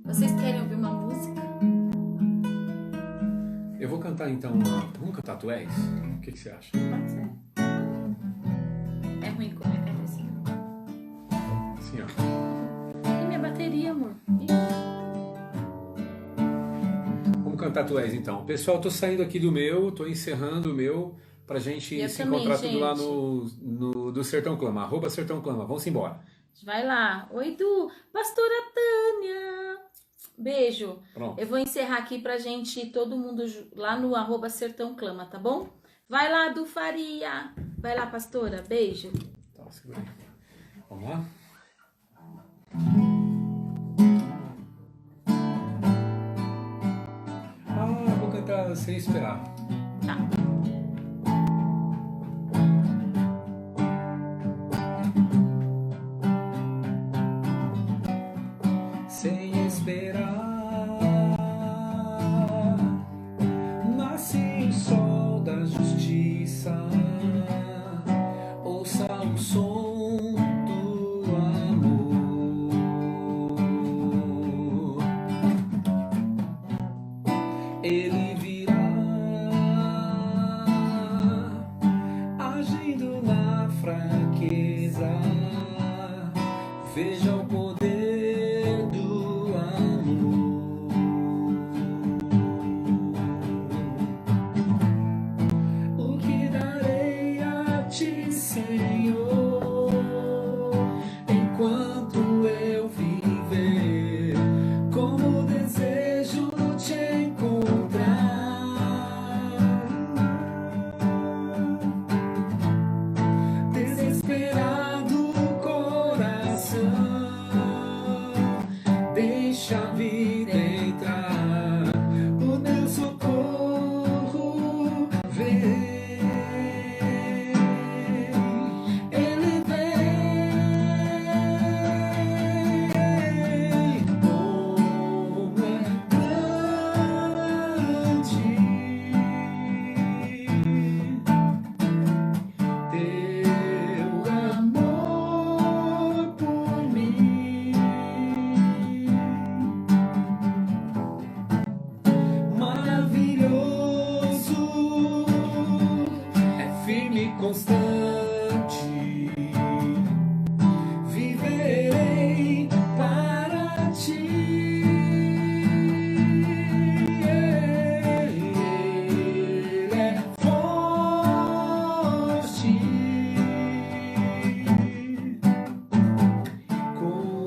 Vocês querem ouvir uma música? Eu vou cantar então Vamos cantar Tu És? O que você acha? Pode ser. É ruim com a minha cabeça. Assim, ó. E minha bateria, amor? Vamos cantar Tu És então. Pessoal, tô saindo aqui do meu, tô encerrando o meu pra gente Eu se também, encontrar tudo lá gente. no do Sertão Clama, @Sertão Clama. Vamos embora. Vai lá. Oi, Du. Pastora Tânia. Beijo. Pronto. Eu vou encerrar aqui pra gente ir todo mundo lá no @Sertão Clama, tá bom? Vai lá, Du Faria. Vai lá, pastora. Beijo. Tá, segura aí. Vamos lá? Vou cantar sem esperar. Tá. Sem esperar, nasce o sol da justiça. Ouça o som do amor. Ele virá agindo na fraqueza. Veja o poder do amor. O que darei a ti, Senhor, enquanto eu viver? Como desejo te encontrar. Desesperado coração, deixa a vida entrar, o meu socorro vem. Ele vem, como é grande teu amor por mim. Maravilhoso, é firme e constante. Viverei para ti. Ele é forte, como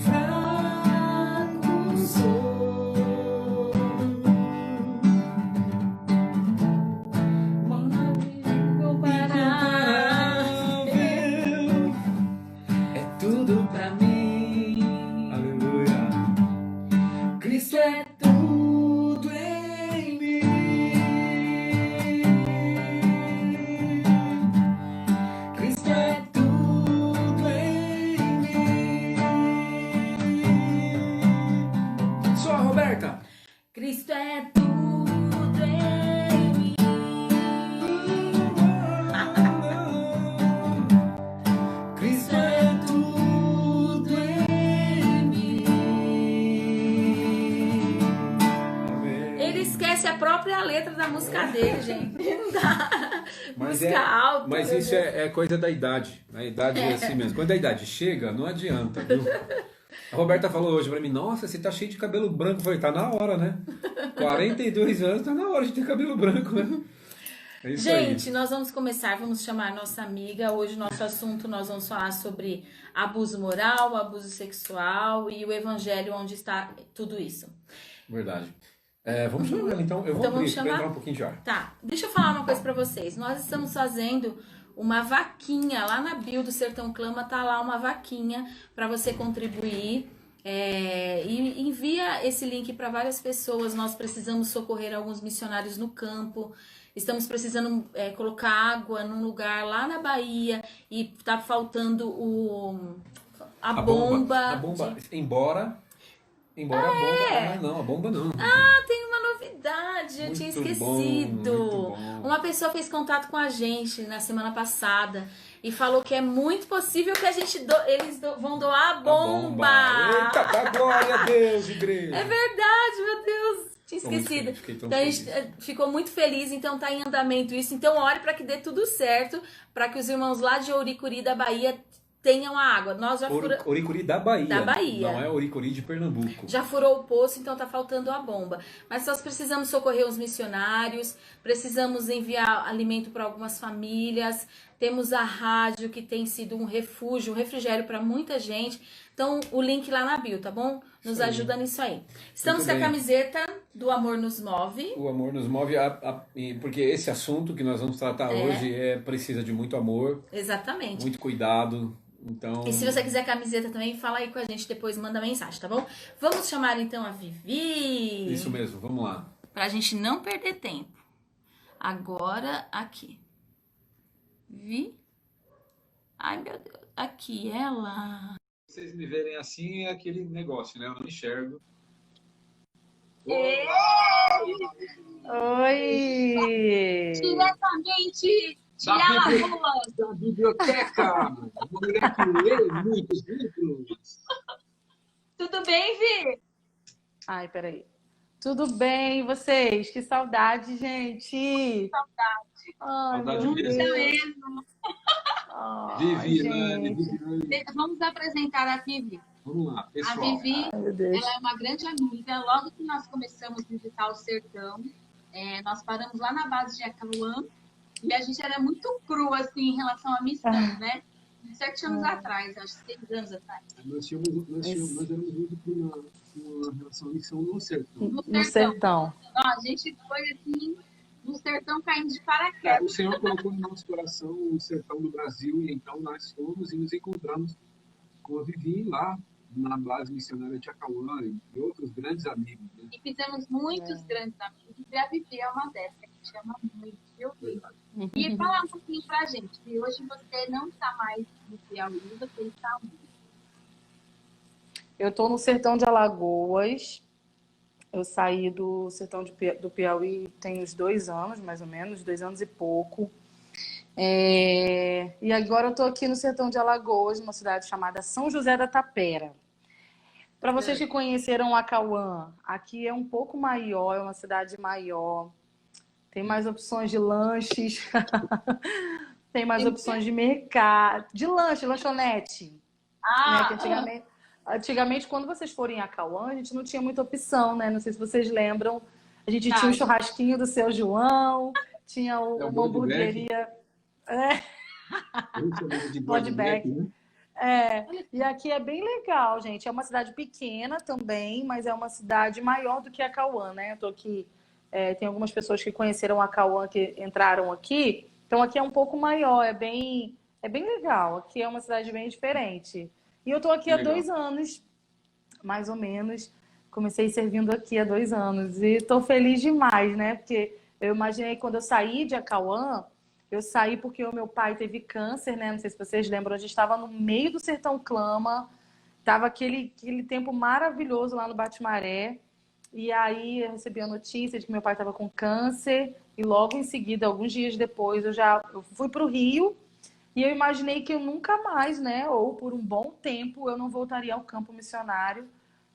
fraco sou. Incomparável, é tudo pra mim. Aleluia. Cristo é tudo em mim. Cristo é tudo em mim. Só a Roberta. Cristo é tudo em mim. Cristo é tudo em mim. Amém. Ele esquece a própria letra da música dele, gente. Não dá. Mas Música alta. mas meu isso Deus. é coisa da idade. A idade é assim mesmo. Quando a idade chega, não adianta, viu? A Roberta falou hoje pra mim, nossa, você tá cheio de cabelo branco. Eu falei, tá na hora, né? 42 anos, tá na hora de ter cabelo branco, né? É isso aí. Gente, nós vamos começar, vamos chamar a nossa amiga. Hoje o nosso assunto, nós vamos falar sobre abuso moral, abuso sexual e o evangelho, onde está tudo isso. Verdade. Vamos chamar ela então. Eu vou Então, abrir vamos pra chamar? entrar um pouquinho de ar. Tá, deixa eu falar uma coisa pra vocês. Nós estamos fazendo uma vaquinha, lá na bio do Sertão Clama tá lá uma vaquinha pra você contribuir. E envia esse link para várias pessoas. Nós precisamos socorrer alguns missionários no campo. Estamos precisando colocar água num lugar lá na Bahia e tá faltando a bomba. A bomba, embora a bomba. Ah, não, a bomba não. Ah, tem uma novidade. verdade, eu tinha Muito bom, esquecido. muito bom. Uma pessoa fez contato com a gente na semana passada e falou que é muito possível que vão doar a A bomba. Eita, dá glória a Deus, igreja. É verdade, meu Deus. Tinha Tô muito esquecido. feliz, fiquei tão Então a gente feliz. ficou muito feliz, então tá em andamento isso. Então ore para que dê tudo certo, para que os irmãos lá de Ouricuri da Bahia tenham a água. Nós já Ouricuri da Bahia. Da Bahia. Não é Ouricuri de Pernambuco. já furou o poço, então tá faltando a bomba. Mas nós precisamos socorrer os missionários, precisamos enviar alimento para algumas famílias. Temos a rádio que tem sido um refúgio, um refrigério para muita gente. Então o link lá na bio, tá bom? Nos Isso aí. ajuda nisso aí. Estamos Muito com a bem. camiseta do Amor Nos Move. O amor nos move, porque esse assunto que nós vamos tratar hoje precisa de muito amor, Exatamente. muito cuidado. Então, E se você quiser camiseta também, fala aí com a gente depois, manda mensagem, tá bom? Vamos chamar então a Vivi. isso mesmo, vamos lá. Pra gente não perder tempo. Agora, aqui. Ai, meu Deus. Aqui, ela. Vocês me verem assim, é aquele negócio, né? Eu não enxergo. Oi! Diretamente de Alagoas. Da biblioteca! Uma mulher que lê muitos livros. Tudo bem, Vi? Ai, peraí. Tudo bem, e vocês? Que saudade, gente! Ai, Saudade meu mesmo. Deus. Mesmo. Ai, Viviane, gente. Viviane. Vamos apresentar a Vivi. Vamos lá, A pessoal. Vivi, Ai, meu Deus. ela é uma grande amiga. Logo que nós começamos a visitar o sertão, nós paramos lá na base de Acauã e a gente era muito cru, assim, em relação à missão, né? 7 anos atrás, acho que 6 anos atrás. Nós éramos muito com uma relação à missão no sertão. No sertão. Ó, a gente foi, assim, no sertão caindo de O paraquedas. Senhor colocou no nosso coração o sertão do Brasil e então nós fomos e nos encontramos com a Vivi lá na base missionária de Acauã e outros grandes amigos. Né? E fizemos muitos grandes amigos. E a Vivi é uma dessas, que a gente ama muito, viu, Vi? E fala um pouquinho pra gente, que hoje você não está mais no Piauí, você está onde? Eu tô no sertão de Alagoas. Eu saí do sertão do Piauí tem uns 2 anos, mais ou menos, 2 anos e pouco. E agora eu tô aqui no sertão de Alagoas, numa cidade chamada São José da Tapera. Para vocês que conheceram Acauã, aqui é um pouco maior, é uma cidade maior. Tem mais opções de lanches, tem mais opções de mercado, de lanche, lanchonete. Né? Que antigamente, quando vocês forem em Acauã, a gente não tinha muita opção, né? Não sei se vocês lembram. A gente tinha o churrasquinho do Seu João, tinha uma hamburgueria. Podback. Né? E aqui é bem legal, gente. É uma cidade pequena também, mas é uma cidade maior do que Acauã, né? Eu tô aqui, tem algumas pessoas que conheceram Acauã que entraram aqui. Então aqui é um pouco maior, é bem legal. Aqui é uma cidade bem diferente. E eu tô aqui há 2 anos, mais ou menos. Comecei servindo aqui há 2 anos. E tô feliz demais, né? Porque eu imaginei quando eu saí de Acauã, eu saí porque o meu pai teve câncer, né? Não sei se vocês lembram, a gente estava no meio do Sertão Clama, tava aquele tempo maravilhoso lá no Bate-Maré, e aí eu recebi a notícia de que meu pai estava com câncer, e logo em seguida, alguns dias depois, eu fui para o Rio, e eu imaginei que eu nunca mais, né? Ou por um bom tempo, eu não voltaria ao campo missionário,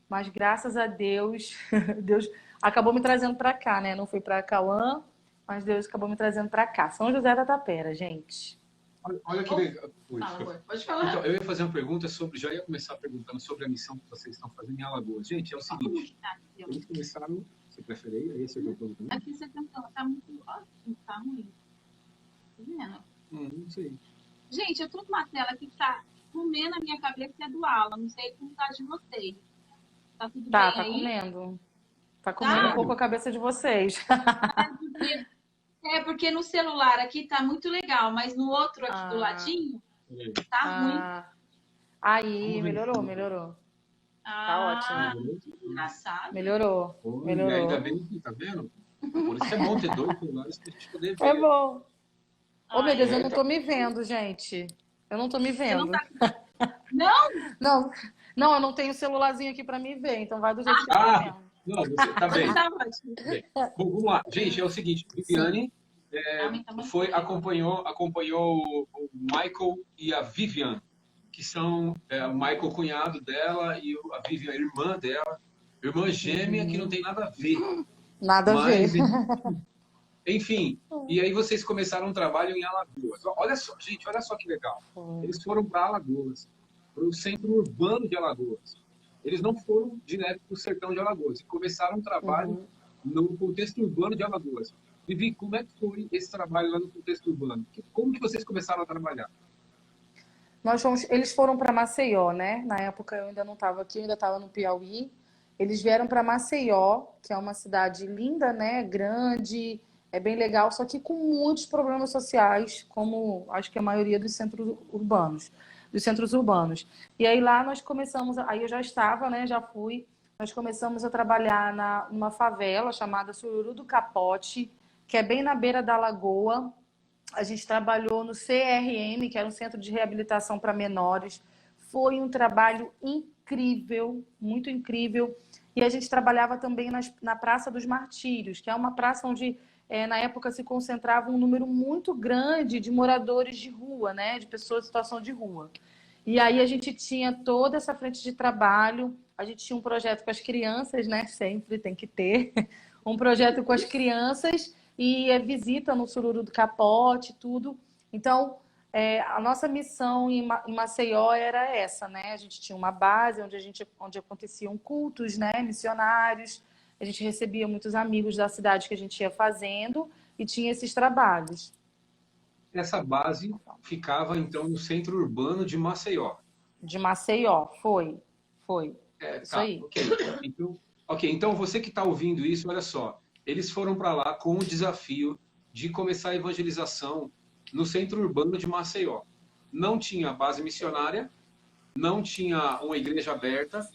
mas graças a Deus, Deus acabou me trazendo para cá, né? Não fui para Acauã, mas Deus acabou me trazendo para cá. São José da Tapera, gente. Olha que legal. Pode falar. Então, eu ia fazer uma pergunta já ia começar perguntando sobre a missão que vocês estão fazendo em Alagoas. Gente, é o seguinte, eles começaram, você prefere aí? Esse é o meu plano. Aqui você tá muito ótimo, tá ruim. Tá vendo? Não sei. Gente, eu tô com uma tela que tá comendo a minha cabeça e a do Alan. Não sei como tá de vocês. Tá tudo bem aí? Comendo. Tá comendo um pouco a cabeça de vocês. Porque no celular aqui tá muito legal, mas no outro aqui do ladinho tá ruim. Aí, melhorou. Tá ótimo. Engraçado. Melhorou. E ainda bem que, tá vendo? Por isso é bom ter 2 celulares pra gente poder ver. É bom. Oh, meu Deus, eu não tô me vendo, gente. Eu não tô me vendo. Não? Não, eu não tenho celularzinho aqui pra me ver, então vai do jeito que eu tô vendo. Não, você tá bem. Tá ótimo. Tá bem. Bom, vamos lá. Gente, é o seguinte, Viviane acompanhou o Michael e a Vivian, que são o Michael, cunhado dela, e a Vivian, a irmã dela, irmã gêmea, que não tem nada a ver. Nada a ver. Mas, enfim, e aí vocês começaram um trabalho em Alagoas. Olha só, gente, olha só que legal. Eles foram para Alagoas, para o centro urbano de Alagoas. Eles não foram direto para o sertão de Alagoas. Começaram um trabalho no contexto urbano de Alagoas. Vivi, como é que foi esse trabalho lá no contexto urbano? Como que vocês começaram a trabalhar? Eles foram para Maceió, né? Na época eu ainda não estava aqui, eu ainda estava no Piauí. Eles vieram para Maceió, que é uma cidade linda, né? Grande, é bem legal, só que com muitos problemas sociais, como acho que a maioria dos centros urbanos. E aí lá nós começamos, aí eu já estava, né? Já fui. Nós começamos a trabalhar numa favela chamada Sururu do Capote, que é bem na beira da lagoa. A gente trabalhou no CRM, que era um centro de reabilitação para menores. Foi um trabalho incrível, muito incrível. E a gente trabalhava também na Praça dos Martírios, que é uma praça onde, na época, se concentrava um número muito grande de moradores de rua, né? De pessoas em situação de rua. E aí a gente tinha toda essa frente de trabalho, a gente tinha um projeto com as crianças, né? Sempre tem que ter um projeto com as crianças e visita no Sururu do Capote, tudo. Então, a nossa missão em Maceió era essa, né? A gente tinha uma base onde aconteciam cultos, né? Missionários. A gente recebia muitos amigos da cidade que a gente ia fazendo e tinha esses trabalhos. Essa base ficava, então, no centro urbano de Maceió. De Maceió, foi. Isso Tá, aí. Então, você que está ouvindo isso, olha só. Eles foram para lá com o desafio de começar a evangelização no centro urbano de Maceió. Não tinha base missionária, não tinha uma igreja aberta.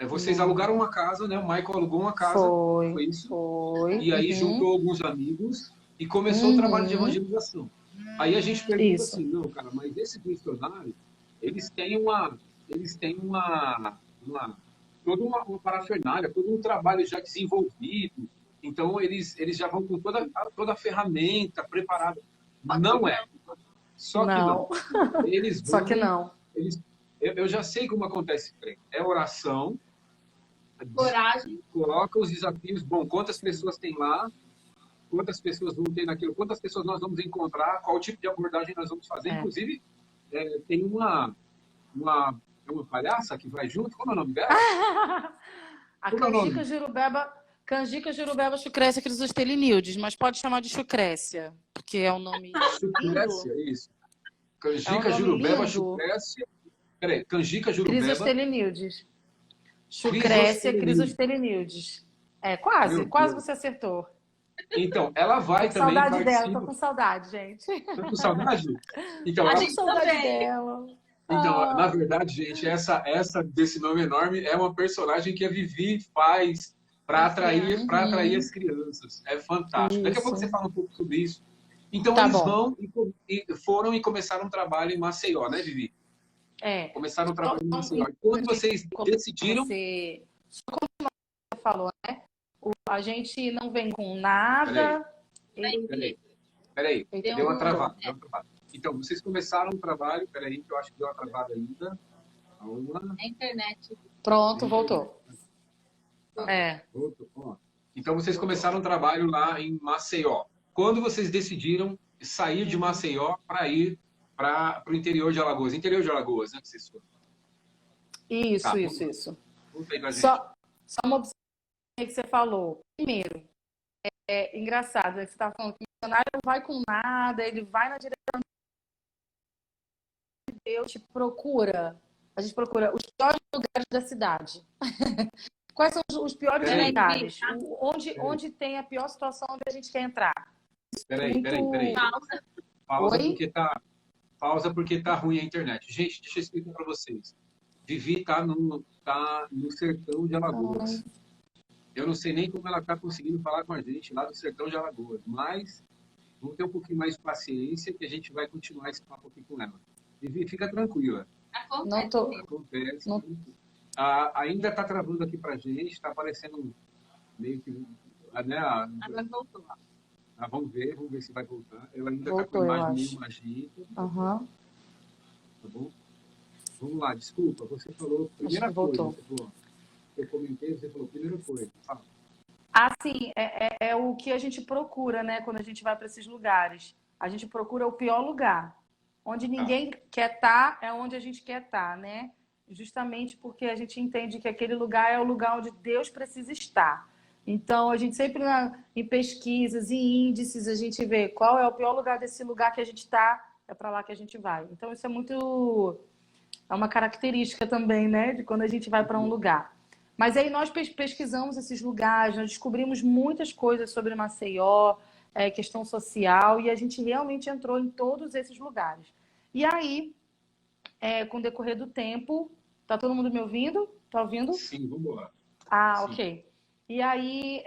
Vocês alugaram uma casa, né? O Michael alugou uma casa. Foi isso? Foi. E aí juntou alguns amigos e começou o trabalho de evangelização. Aí a gente pergunta assim, não, cara, mas esses missionários, eles têm toda uma parafernália, todo um trabalho já desenvolvido. Então, eles já vão com toda a ferramenta preparada. Não é. Só que não. Eles vão, Só que não. Eu já sei como acontece. É oração. Coragem. Coloca os desafios. Bom, quantas pessoas tem lá? Quantas pessoas vão ter naquilo? Quantas pessoas nós vamos encontrar? Qual tipo de abordagem nós vamos fazer? Inclusive, tem uma palhaça que vai junto. Como é o nome dela? A Canjica Jurubeba Chucrécia Crisostelinildes, mas pode chamar de Chucrécia, porque é um nome Chucrécia, isso. Canjica Jurubeba Chucrécia. Peraí, Canjica Jurubeba. Crisostelinildes. Chucrécia Crisostelinildes. Quase você acertou. Então, ela vai também saudade dela, tô com saudade, gente. Tô com saudade? Então, a gente saudade também. dela. Então, na verdade, gente, essa desse nome enorme é uma personagem que a Vivi faz para atrair as crianças. É fantástico. Isso. Daqui a pouco você fala um pouco sobre isso. Então, Tá eles bom. vão e foram e começaram um trabalho em Maceió, né, Vivi? Começaram um trabalho em Maceió. E quando vocês decidiram... Como você falou, né? A gente não vem com nada. Peraí. Deu uma travada. Então, vocês começaram um trabalho... Peraí, que eu acho que deu uma travada ainda. A internet. Pronto, voltou. Voltou. Então, vocês começaram um trabalho lá em Maceió. Quando vocês decidiram sair de Maceió para ir para o interior de Alagoas? Interior de Alagoas, né? Que vocês foram. Isso. Conta aí pra gente. Só uma observação que você falou. Primeiro, é engraçado, né? Você está falando que o missionário não vai com nada, ele vai na direção de Deus, a gente procura os piores lugares da cidade. Quais são os piores lugares? Onde tem a pior situação onde a gente quer entrar? Peraí. Pausa porque tá ruim a internet. Gente, deixa eu explicar para vocês. Vivi tá no sertão de Alagoas. Eu não sei nem como ela tá conseguindo falar com a gente lá do sertão de Alagoas, mas vamos ter um pouquinho mais de paciência que a gente vai continuar esse papo aqui com ela. Vivi, fica tranquila. Não tô. Acontece. Ainda tá travando aqui pra gente, tá aparecendo meio que, né, Agora voltou. vamos ver se vai voltar. Ela ainda está com a Voltou, eu imagem meio acho. magenta, Aham, tá bom? Vamos lá, desculpa, você falou, acho que primeira coisa, voltou. você falou, eu comentei, você falou, primeira coisa, fala. Assim, é o que a gente procura, né, quando a gente vai para esses lugares. A gente procura o pior lugar. Onde Tá. ninguém quer estar, é onde a gente quer estar, né? Justamente porque a gente entende que aquele lugar é o lugar onde Deus precisa estar. Então, a gente sempre em pesquisas e índices, a gente vê qual é o pior lugar desse lugar que a gente está, é para lá que a gente vai. Então, isso é uma característica também, né, de quando a gente vai para um lugar. Mas aí nós pesquisamos esses lugares, nós descobrimos muitas coisas sobre Maceió, questão social, e a gente realmente entrou em todos esses lugares. E aí, com o decorrer do tempo, tá todo mundo me ouvindo? Tá ouvindo? Sim, vamos embora. Ah, Sim. ok. E aí,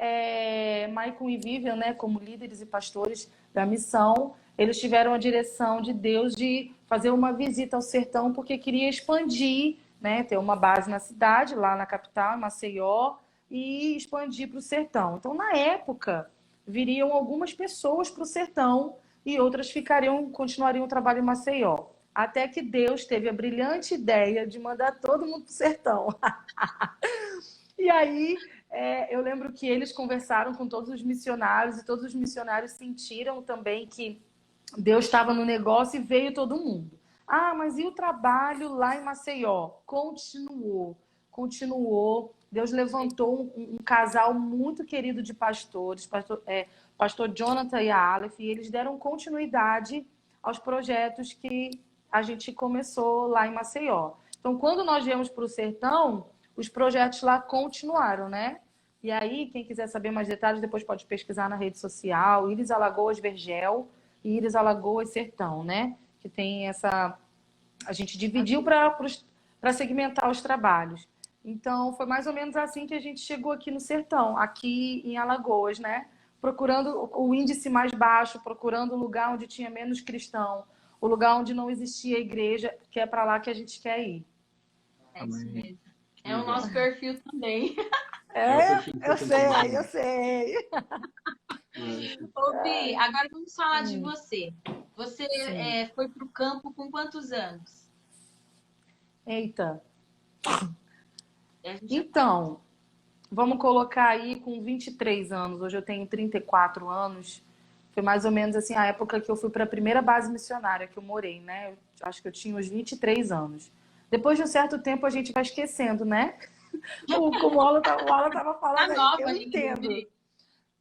Maicon e Vivian, né, como líderes e pastores da missão, eles tiveram a direção de Deus de fazer uma visita ao sertão, porque queria expandir, né, ter uma base na cidade, lá na capital, em Maceió, e expandir para o sertão. Então, na época, viriam algumas pessoas para o sertão e outras continuariam o trabalho em Maceió. Até que Deus teve a brilhante ideia de mandar todo mundo para o sertão. E aí, eu lembro que eles conversaram com todos os missionários e todos os missionários sentiram também que Deus estava no negócio e veio todo mundo. Ah, mas e o trabalho lá em Maceió? Continuou. Deus levantou um casal muito querido de pastores, pastor Jonathan e a Aleph, e eles deram continuidade aos projetos que a gente começou lá em Maceió. Então, quando nós viemos para o sertão, os projetos lá continuaram, né? E aí, quem quiser saber mais detalhes, depois pode pesquisar na rede social, Íris Alagoas Vergel e Íris Alagoas Sertão, né? Que tem essa... A gente dividiu para segmentar os trabalhos. Então, foi mais ou menos assim que a gente chegou aqui no sertão, aqui em Alagoas, né? Procurando o índice mais baixo, procurando o lugar onde tinha menos cristão, o lugar onde não existia igreja, que é para lá que a gente quer ir. É isso mesmo. É o nosso perfil também. Eu sei. Ô, Bi, agora vamos falar de você. Você foi para o campo com quantos anos? Eita. Então, vamos colocar aí com 23 anos. Hoje eu tenho 34 anos. Foi mais ou menos assim a época que eu fui para a primeira base missionária que eu morei, né? Eu acho que eu tinha uns 23 anos. Depois de um certo tempo a gente vai esquecendo, né? Como o Alan estava falando, eu entendo.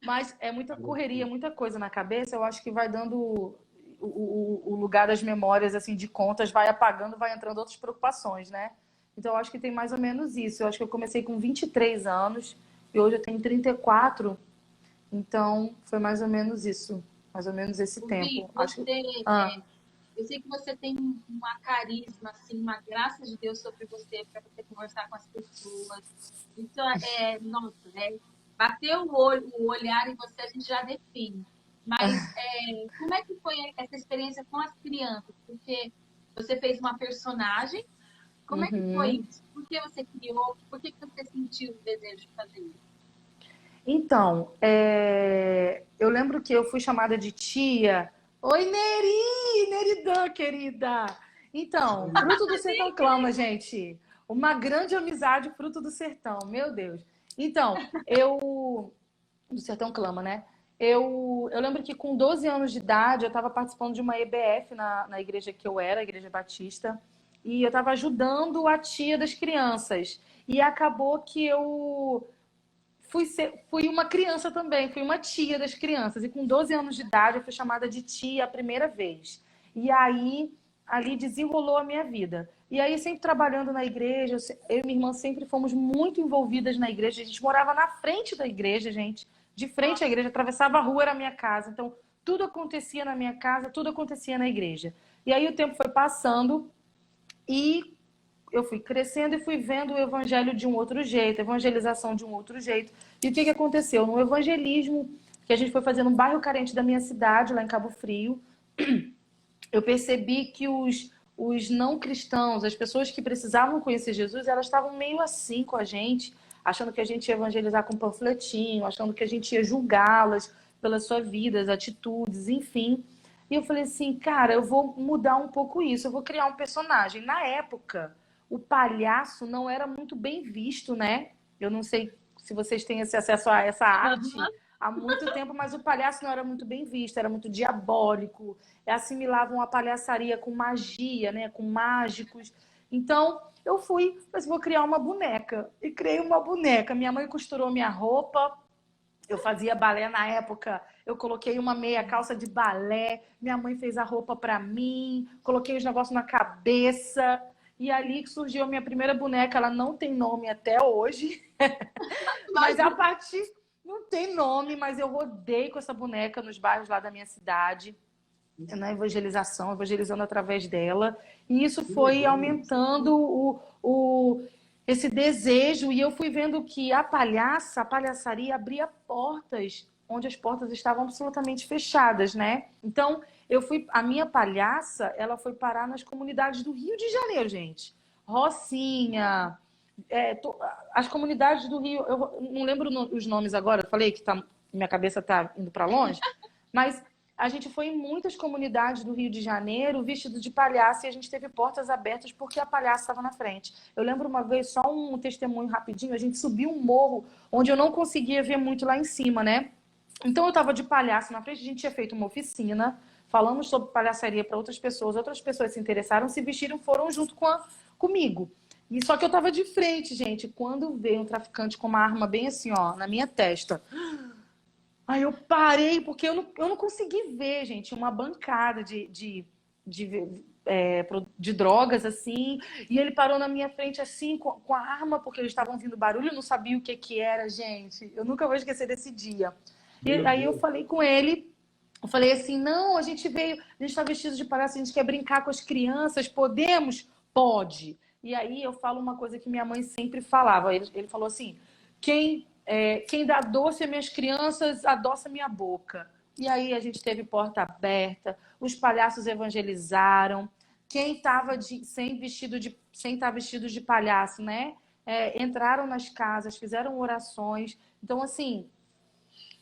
Mas é muita correria, muita coisa na cabeça. Eu acho que vai dando o lugar das memórias, assim, de contas, vai apagando, vai entrando outras preocupações, né? Então, eu acho que tem mais ou menos isso. Eu acho que eu comecei com 23 anos e hoje eu tenho 34. Então, foi mais ou menos isso. Mais ou menos esse tempo. Eu sei que você tem uma carisma, assim, uma graça de Deus sobre você, para você conversar com as pessoas. Isso nossa, né? Bateu o olhar em você, a gente já define. Mas como é que foi essa experiência com as crianças? Porque você fez uma personagem. Como é que foi isso? Por que você criou? Por que você sentiu o desejo de fazer isso? Então, eu lembro que eu fui chamada de tia. Oi, Neridã, querida! Então, fruto do sertão clama, gente. Uma grande amizade, fruto do sertão, meu Deus. Então, do sertão clama, né? Eu lembro que com 12 anos de idade, eu estava participando de uma EBF na igreja que eu era, a Igreja Batista, e eu estava ajudando a tia das crianças. E acabou que eu fui uma criança também, fui uma tia das crianças. E com 12 anos de idade, eu fui chamada de tia a primeira vez. E aí, ali desenrolou a minha vida. E aí, sempre trabalhando na igreja, eu e minha irmã sempre fomos muito envolvidas na igreja. A gente morava na frente da igreja, gente. De frente à igreja, atravessava a rua, era a minha casa. Então, tudo acontecia na minha casa, tudo acontecia na igreja. E aí, o tempo foi passando e eu fui crescendo e fui vendo o evangelho de um outro jeito, a evangelização de um outro jeito. E o que aconteceu? No evangelismo que a gente foi fazer no bairro carente da minha cidade, lá em Cabo Frio, eu percebi que os não cristãos, as pessoas que precisavam conhecer Jesus, elas estavam meio assim com a gente. achando que a gente ia evangelizar com panfletinho, achando que a gente ia julgá-las pelas suas vidas, atitudes, enfim. E eu falei assim, cara, eu vou mudar um pouco isso, eu vou criar um personagem. Na época, o palhaço não era muito bem visto, né? Eu não sei se vocês têm esse acesso a essa arte há muito tempo, mas o palhaço não era muito bem visto, era muito diabólico, assimilavam a palhaçaria com magia, né? Com mágicos. Então, eu fui, mas vou criar uma boneca. E criei uma boneca. Minha mãe costurou minha roupa. Eu fazia balé na época, eu coloquei uma meia calça de balé, minha mãe fez a roupa para mim, coloquei os negócios na cabeça, e ali que surgiu a minha primeira boneca. Ela não tem nome até hoje, mas a partir... Não tem nome, mas eu rodei com essa boneca nos bairros lá da minha cidade, na evangelização, evangelizando através dela, e isso foi aumentando esse desejo, e eu fui vendo que a palhaçaria abria portas onde as portas estavam absolutamente fechadas, né? Então, a minha palhaça, ela foi parar nas comunidades do Rio de Janeiro, gente. Rocinha, as comunidades do Rio, eu não lembro os nomes agora, eu falei que minha cabeça tá indo para longe, mas a gente foi em muitas comunidades do Rio de Janeiro vestido de palhaço, e a gente teve portas abertas porque a palhaça estava na frente. Eu lembro uma vez, só um testemunho rapidinho, a gente subiu um morro onde eu não conseguia ver muito lá em cima, né? Então eu estava de palhaço na frente, a gente tinha feito uma oficina, falamos sobre palhaçaria para outras pessoas se interessaram, se vestiram, foram junto comigo. E só que eu estava de frente, gente, quando veio um traficante com uma arma bem assim, ó, na minha testa. Aí eu parei, porque eu não consegui ver, gente, uma bancada de drogas, assim, e ele parou na minha frente, assim, com a arma, porque eles estavam ouvindo barulho, eu não sabia o que era, gente. Eu nunca vou esquecer desse dia. E aí eu falei com ele, eu falei assim, não, a gente está vestido de palhaço, a gente quer brincar com as crianças, podemos? Pode. E aí eu falo uma coisa que minha mãe sempre falava, ele falou assim, quem dá doce às minhas crianças, adoça minha boca. E aí a gente teve porta aberta, os palhaços evangelizaram, quem estava sem estar vestido de palhaço, né? Entraram nas casas, fizeram orações. Então, assim,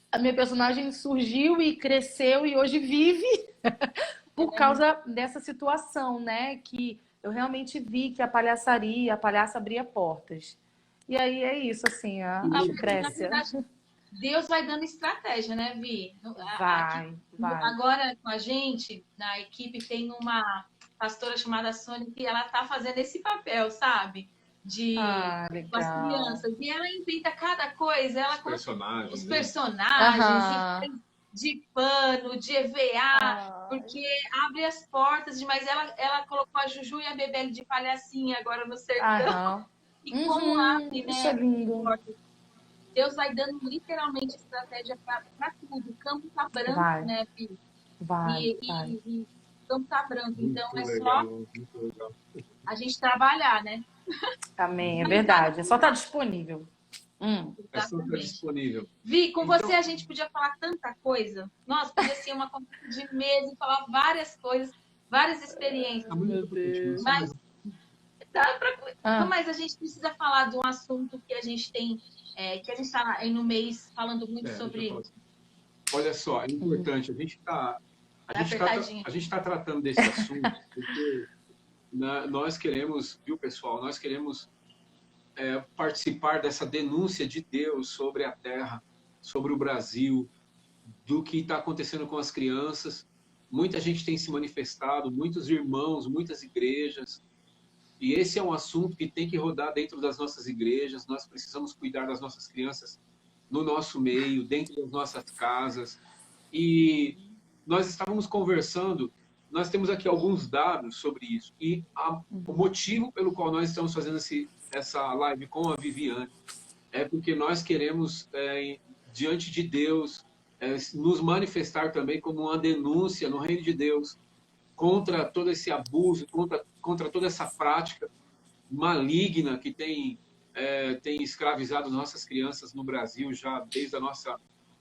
a minha personagem surgiu e cresceu e hoje vive por causa dessa situação, né? Que eu realmente vi que a palhaça abria portas. E aí é isso, assim, a Lucrécia. Deus vai dando estratégia, né, Vi? Vai. Agora, com a gente, na equipe, tem uma pastora chamada Sônia, que ela tá fazendo esse papel, sabe? Com as crianças. E ela inventa cada coisa. Os personagens de pano, de EVA, porque abre as portas. Mas ela colocou a Juju e a Bebele de palhacinha agora no sertão. E como abre, né? Isso é lindo. Deus vai dando literalmente estratégia para tudo. O campo tá branco, né, filho? E o campo tá branco. Então só a gente trabalhar, né? Amém, é verdade. É só estar disponível. É só estar disponível. Vi, com você a gente podia falar tanta coisa. Nossa, podia ser uma conversa de mesa e falar várias coisas, várias experiências. Meu Deus. Mas a gente precisa falar de um assunto que a gente tem, que a gente está aí no mês falando muito sobre. Olha só, é importante. A gente tá tratando desse assunto porque nós queremos, viu, pessoal? Nós queremos participar dessa denúncia de Deus sobre a terra, sobre o Brasil, do que está acontecendo com as crianças. Muita gente tem se manifestado, muitos irmãos, muitas igrejas. E esse é um assunto que tem que rodar dentro das nossas igrejas. Nós precisamos cuidar das nossas crianças no nosso meio, dentro das nossas casas. E nós estávamos conversando, nós temos aqui alguns dados sobre isso. E o motivo pelo qual nós estamos fazendo essa live com a Viviane é porque nós queremos, diante de Deus, nos manifestar também como uma denúncia no reino de Deus contra todo esse abuso, contra toda essa prática maligna que tem escravizado nossas crianças no Brasil já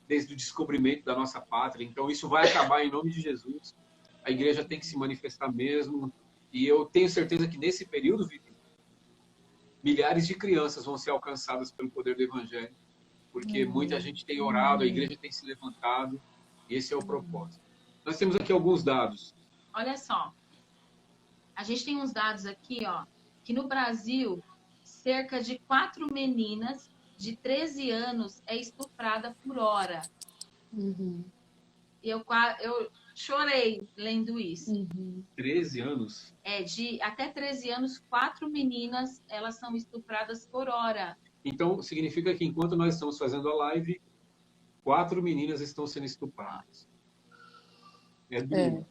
desde o descobrimento da nossa pátria. Então isso vai acabar em nome de Jesus. A igreja tem que se manifestar mesmo. E eu tenho certeza que nesse período, Vivi, milhares de crianças vão ser alcançadas pelo poder do Evangelho, porque muita gente tem orado, a igreja tem se levantado, e esse é o propósito. Nós temos aqui alguns dados. Olha só, a gente tem uns dados aqui, ó, que no Brasil, cerca de 4 meninas de 13 anos é estuprada por hora. E eu chorei lendo isso. 13 anos? De até 13 anos, 4 meninas, elas são estupradas por hora. Então, significa que enquanto nós estamos fazendo a live, 4 meninas estão sendo estupradas. É duro.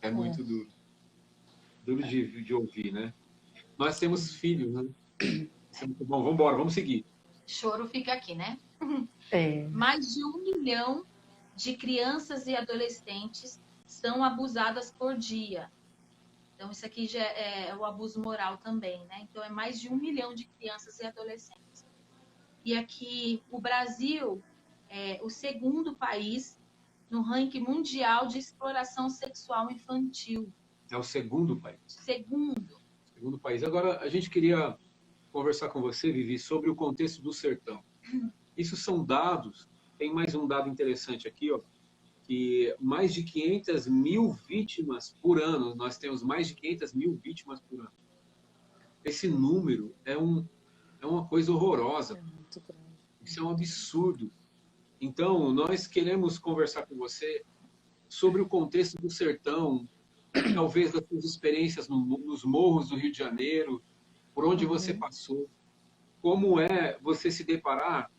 É muito duro. Duro de ouvir, né? Nós temos filhos, né? Isso é muito bom. Vamos embora, vamos seguir. Choro fica aqui, né? Mais de 1 milhão de crianças e adolescentes são abusadas por dia. Então, isso aqui já é o abuso moral também, né? Então, é mais de 1 milhão de crianças e adolescentes. E aqui, o Brasil é o segundo país no ranking mundial de exploração sexual infantil. É o segundo país. Segundo país. Agora, a gente queria conversar com você, Vivi, sobre o contexto do sertão. Isso são dados. Tem mais um dado interessante aqui, ó, que mais de 500 mil vítimas por ano. Nós temos mais de 500 mil vítimas por ano. Esse número é uma coisa horrorosa. Isso é um absurdo. Então, nós queremos conversar com você sobre o contexto do sertão, talvez das suas experiências nos morros do Rio de Janeiro, por onde você passou, como é você se deparar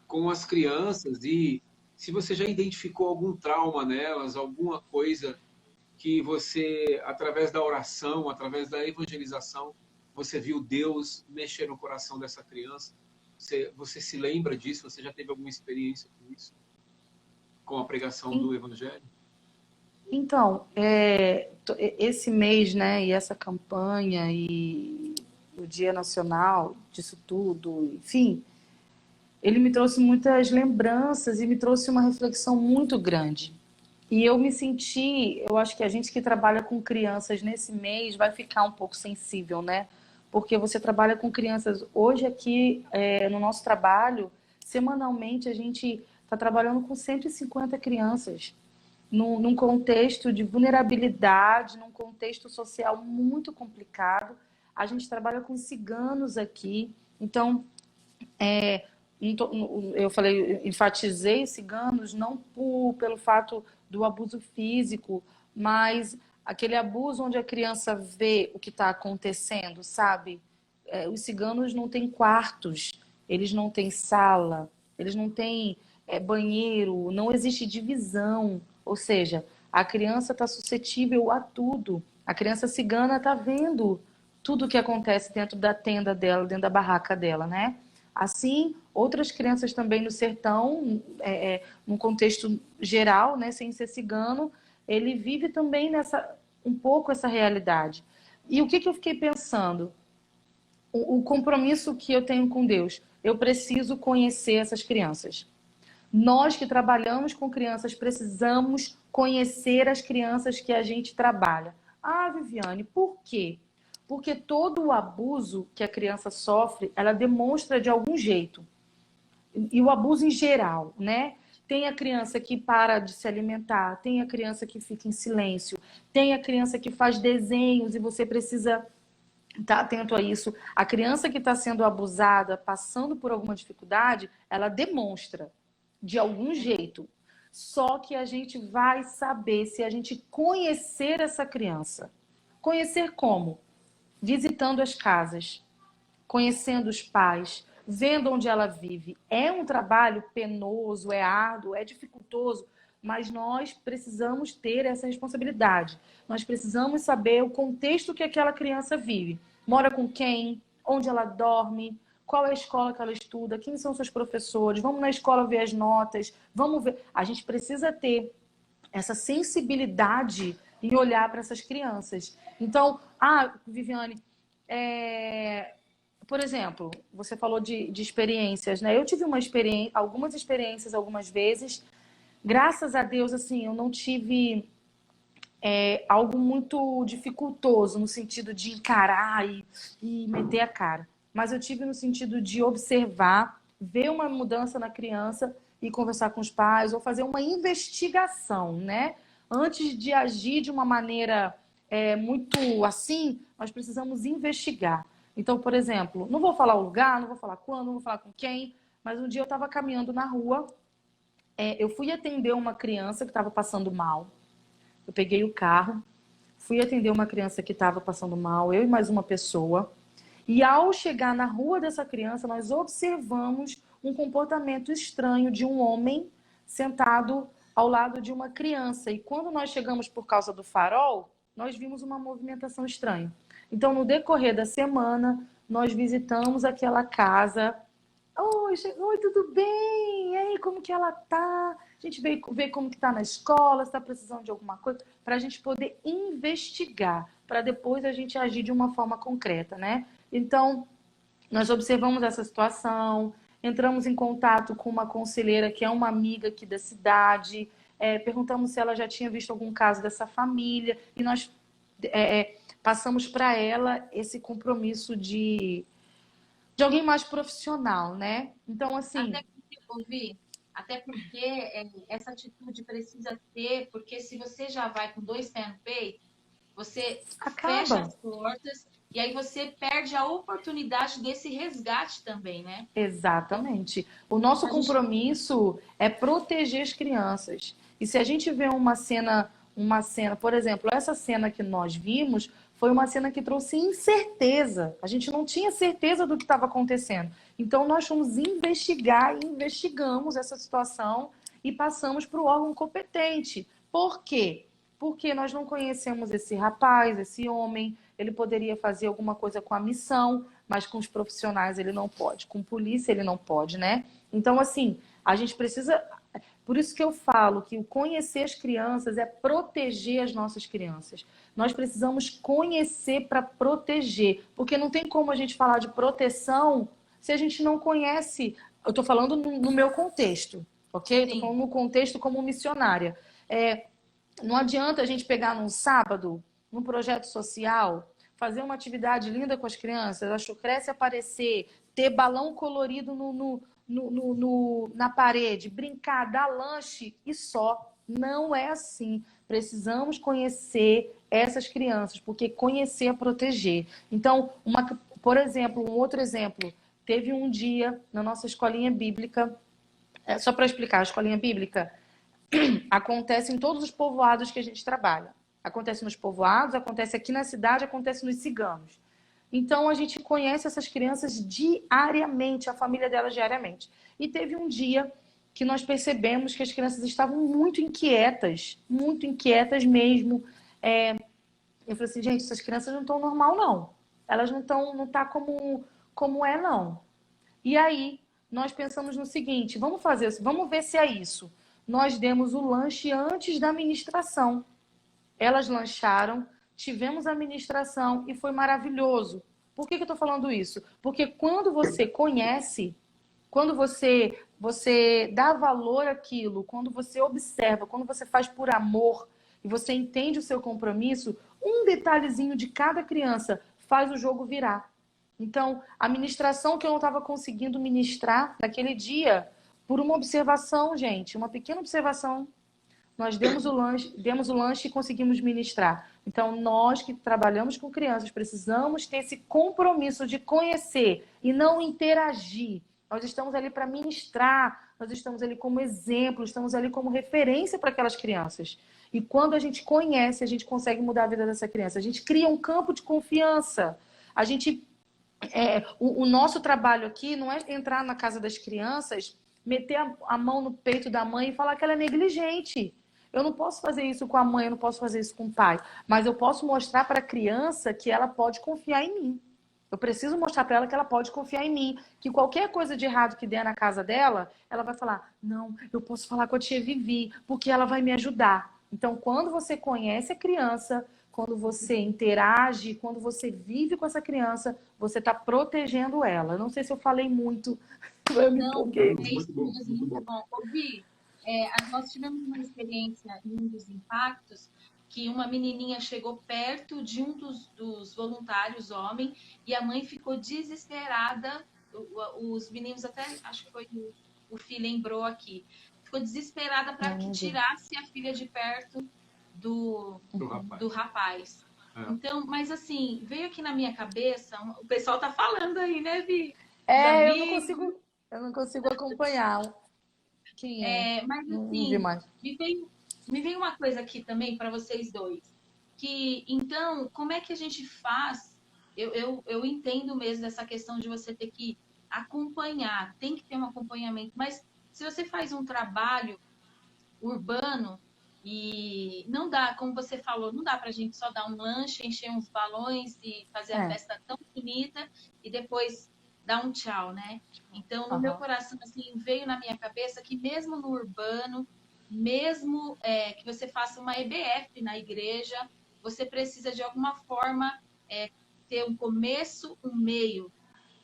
com as crianças e se você já identificou algum trauma nelas, alguma coisa que você, através da oração, através da evangelização, você viu Deus mexer no coração dessa criança. Você se lembra disso? Você já teve alguma experiência com isso? Com a pregação do Evangelho? Então, esse mês, né, e essa campanha e o Dia Nacional disso tudo, enfim, ele me trouxe muitas lembranças e me trouxe uma reflexão muito grande. E eu me senti, eu acho que a gente que trabalha com crianças nesse mês vai ficar um pouco sensível, né? Porque você trabalha com crianças. Hoje aqui, no nosso trabalho, semanalmente a gente está trabalhando com 150 crianças. Num contexto de vulnerabilidade, num contexto social muito complicado. A gente trabalha com ciganos aqui. Então, eu falei, enfatizei ciganos não pelo fato do abuso físico, mas aquele abuso onde a criança vê o que está acontecendo, sabe? Os ciganos não têm quartos, eles não têm sala, eles não têm banheiro, não existe divisão. Ou seja, a criança está suscetível a tudo. A criança cigana está vendo tudo o que acontece dentro da tenda dela, dentro da barraca dela, né? Assim, outras crianças também no sertão, num contexto geral, né, sem ser cigano, ele vive também um pouco essa realidade. E o que eu fiquei pensando? O compromisso que eu tenho com Deus. Eu preciso conhecer essas crianças. Nós que trabalhamos com crianças precisamos conhecer as crianças que a gente trabalha. Ah, Viviane, por quê? Porque todo o abuso que a criança sofre, ela demonstra de algum jeito. E o abuso em geral, né? Tem a criança que para de se alimentar, tem a criança que fica em silêncio, tem a criança que faz desenhos e você precisa estar atento a isso. A criança que está sendo abusada, passando por alguma dificuldade, ela demonstra de algum jeito. Só que a gente vai saber se a gente conhecer essa criança. Conhecer como? Visitando as casas, conhecendo os pais, vendo onde ela vive. É um trabalho penoso, é árduo, é dificultoso, mas nós precisamos ter essa responsabilidade. Nós precisamos saber o contexto que aquela criança vive. Mora com quem? Onde ela dorme? Qual é a escola que ela estuda? Quem são seus professores? Vamos na escola ver as notas? Vamos ver. A gente precisa ter essa sensibilidade em olhar para essas crianças. Então, Viviane, por exemplo, você falou de experiências, né? Eu tive algumas experiências, algumas vezes. Graças a Deus, assim, eu não tive algo muito dificultoso no sentido de encarar e meter a cara. mas eu tive no sentido de observar, ver uma mudança na criança e conversar com os pais, ou fazer uma investigação, né? Antes de agir de uma maneira muito assim, nós precisamos investigar. Então, por exemplo, não vou falar o lugar, não vou falar quando, não vou falar com quem, mas um dia eu estava caminhando na rua, eu fui atender uma criança que estava passando mal. Eu peguei o carro, fui atender uma criança que estava passando mal, eu e mais uma pessoa. E ao chegar na rua dessa criança, nós observamos um comportamento estranho de um homem sentado ao lado de uma criança. E quando nós chegamos por causa do farol, nós vimos uma movimentação estranha. Então, no decorrer da semana, nós visitamos aquela casa. Oi, tudo bem? E aí, como que ela tá? A gente veio ver como que tá na escola, se tá precisando de alguma coisa, para a gente poder investigar, para depois a gente agir de uma forma concreta, né? Então, nós observamos essa situação, entramos em contato com uma conselheira que é uma amiga aqui da cidade, perguntamos se ela já tinha visto algum caso dessa família, e nós passamos para ela esse compromisso de alguém mais profissional, né? Então, assim... Até porque essa atitude precisa ter, porque se você já vai com 2 pés no peito, você fecha as portas e aí você perde a oportunidade desse resgate também, né? Exatamente. O nosso compromisso é proteger as crianças. E se a gente vê uma cena, por exemplo, essa cena que nós vimos foi uma cena que trouxe incerteza. A gente não tinha certeza do que estava acontecendo. Então, nós fomos investigar e investigamos essa situação e passamos para o órgão competente. Por quê? Porque nós não conhecemos esse rapaz, esse homem. Ele poderia fazer alguma coisa com a missão, mas com os profissionais ele não pode. Com polícia ele não pode, né? Então, assim, a gente precisa... Por isso que eu falo que o conhecer as crianças é proteger as nossas crianças. Nós precisamos conhecer para proteger, porque não tem como a gente falar de proteção se a gente não conhece. Eu estou falando no meu contexto, ok? Estou falando no contexto como missionária. Não adianta a gente pegar num sábado, num projeto social, fazer uma atividade linda com as crianças, a Chucresce aparecer, ter balão colorido na parede, brincar, dar lanche e só. Não é assim. Precisamos conhecer essas crianças, porque conhecer é proteger. Então, por exemplo, um outro exemplo, teve um dia na nossa escolinha bíblica, só para explicar, a escolinha bíblica acontece em todos os povoados que a gente trabalha. Acontece nos povoados, acontece aqui na cidade, acontece nos ciganos. Então, a gente conhece essas crianças diariamente, a família delas diariamente. E teve um dia que nós percebemos que as crianças estavam muito inquietas mesmo. Eu falei assim, gente, essas crianças não estão normal, não. Elas não tá como é, não. E aí, nós pensamos no seguinte, vamos ver se é isso. Nós demos o lanche antes da ministração. Elas lancharam, tivemos a ministração e foi maravilhoso. Por que eu estou falando isso? Porque quando você conhece, quando você dá valor àquilo, quando você observa, quando você faz por amor e você entende o seu compromisso, um detalhezinho de cada criança faz o jogo virar. Então, a ministração que eu não estava conseguindo ministrar naquele dia, por uma observação, gente, uma pequena observação, nós demos o lanche e conseguimos ministrar. Então, nós que trabalhamos com crianças, precisamos ter esse compromisso de conhecer e não interagir. Nós estamos ali para ministrar, nós estamos ali como exemplo, estamos ali como referência para aquelas crianças. E quando a gente conhece, a gente consegue mudar a vida dessa criança. A gente cria um campo de confiança. O nosso trabalho aqui não é entrar na casa das crianças, meter a mão no peito da mãe e falar que ela é negligente. Eu não posso fazer isso com a mãe, eu não posso fazer isso com o pai. Mas eu posso mostrar para a criança que ela pode confiar em mim. Eu preciso mostrar para ela que ela pode confiar em mim. Que qualquer coisa de errado que der na casa dela, ela vai falar, não, eu posso falar com a tia Vivi, porque ela vai me ajudar. Então, quando você conhece a criança, quando você interage, quando você vive com essa criança, você está protegendo ela. Não sei se eu falei muito, eu me empolguei. É isso mesmo, muito bom. Ouvi, nós tivemos uma experiência em um dos impactos, que uma menininha chegou perto de um dos voluntários, homem, e a mãe ficou desesperada. Os meninos até, acho que foi o Fih lembrou aqui, ficou desesperada para que tirasse a filha de perto do rapaz. Então, mas assim, veio aqui na minha cabeça, o pessoal tá falando aí, né, Vi? Eu não consigo acompanhar. Quem é? Mas Não assim, vi mais. me veio uma coisa aqui também para vocês dois. Que, então, como é que a gente faz? Eu entendo mesmo essa questão de você ter que acompanhar, tem que ter um acompanhamento, mas se você faz um trabalho urbano e não dá, como você falou, não dá pra gente só dar um lanche, encher uns balões e fazer a festa tão bonita e depois dar um tchau, né? Então, no meu coração, assim, veio na minha cabeça que mesmo no urbano, mesmo que você faça uma EBF na igreja, você precisa de alguma forma ter um começo, um meio,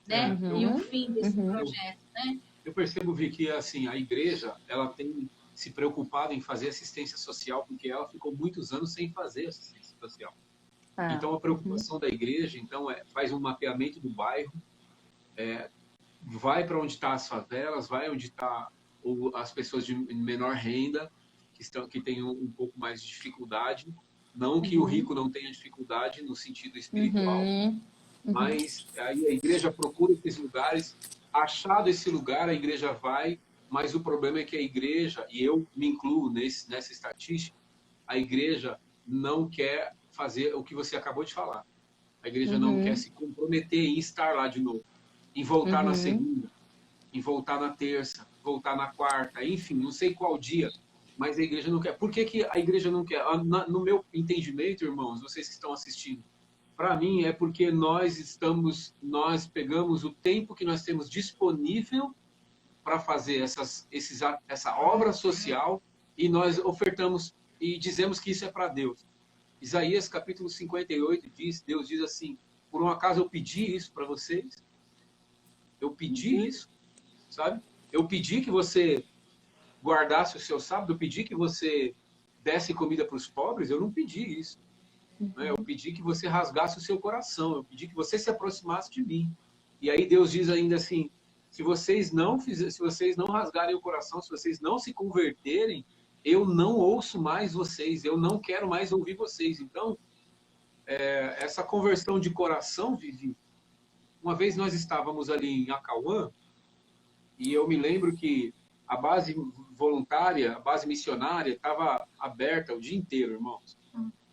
né? E um fim desse projeto, né? Eu percebo, Vi, que assim, a igreja, ela tem se preocupado em fazer assistência social, porque ela ficou muitos anos sem fazer assistência social. Então, a preocupação da igreja, então, faz um mapeamento do bairro, vai para onde estão as favelas, vai onde estão as pessoas de menor renda, que têm um pouco mais de dificuldade. Não que o rico não tenha dificuldade no sentido espiritual, mas aí a igreja procura esses lugares, achado esse lugar, a igreja vai, mas o problema é que a igreja, e eu me incluo nessa estatística, a igreja não quer fazer o que você acabou de falar. A igreja não quer se comprometer em estar lá de novo, em voltar na segunda, em voltar na terça, voltar na quarta, enfim, não sei qual dia, mas a igreja não quer. Por que a igreja não quer? No meu entendimento, irmãos, vocês que estão assistindo, para mim é porque nós pegamos o tempo que nós temos disponível para fazer essa obra social e nós ofertamos e dizemos que isso é para Deus. Isaías capítulo 58 Deus diz assim, por um acaso eu pedi isso para vocês? Eu pedi isso, sabe? Eu pedi que você guardasse o seu sábado, eu pedi que você desse comida para os pobres, eu não pedi isso. Né? Eu pedi que você rasgasse o seu coração, eu pedi que você se aproximasse de mim. E aí Deus diz ainda assim, se vocês não rasgarem o coração, se vocês não se converterem, eu não ouço mais vocês, eu não quero mais ouvir vocês. Então, essa conversão de coração, Vivi, uma vez nós estávamos ali em Acauã, e eu me lembro que a base voluntária, a base missionária estava aberta o dia inteiro, irmãos.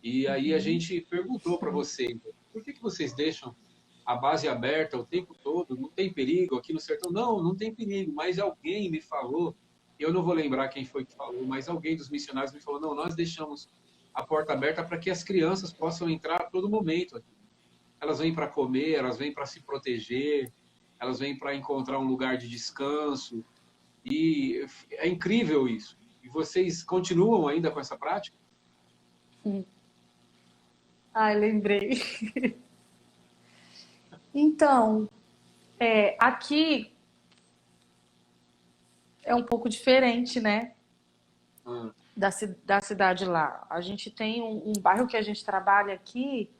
E aí a gente perguntou para vocês, por que vocês deixam a base aberta o tempo todo? Não tem perigo aqui no sertão? Não, não tem perigo, mas alguém me falou, eu não vou lembrar quem foi que falou, mas alguém dos missionários me falou, não, nós deixamos a porta aberta para que as crianças possam entrar a todo momento aqui. Elas vêm para comer, elas vêm para se proteger, elas vêm para encontrar um lugar de descanso. E é incrível isso. E vocês continuam ainda com essa prática? Ai, lembrei. Então, aqui é um pouco diferente, né? Da cidade lá. A gente tem um bairro que a gente trabalha aqui,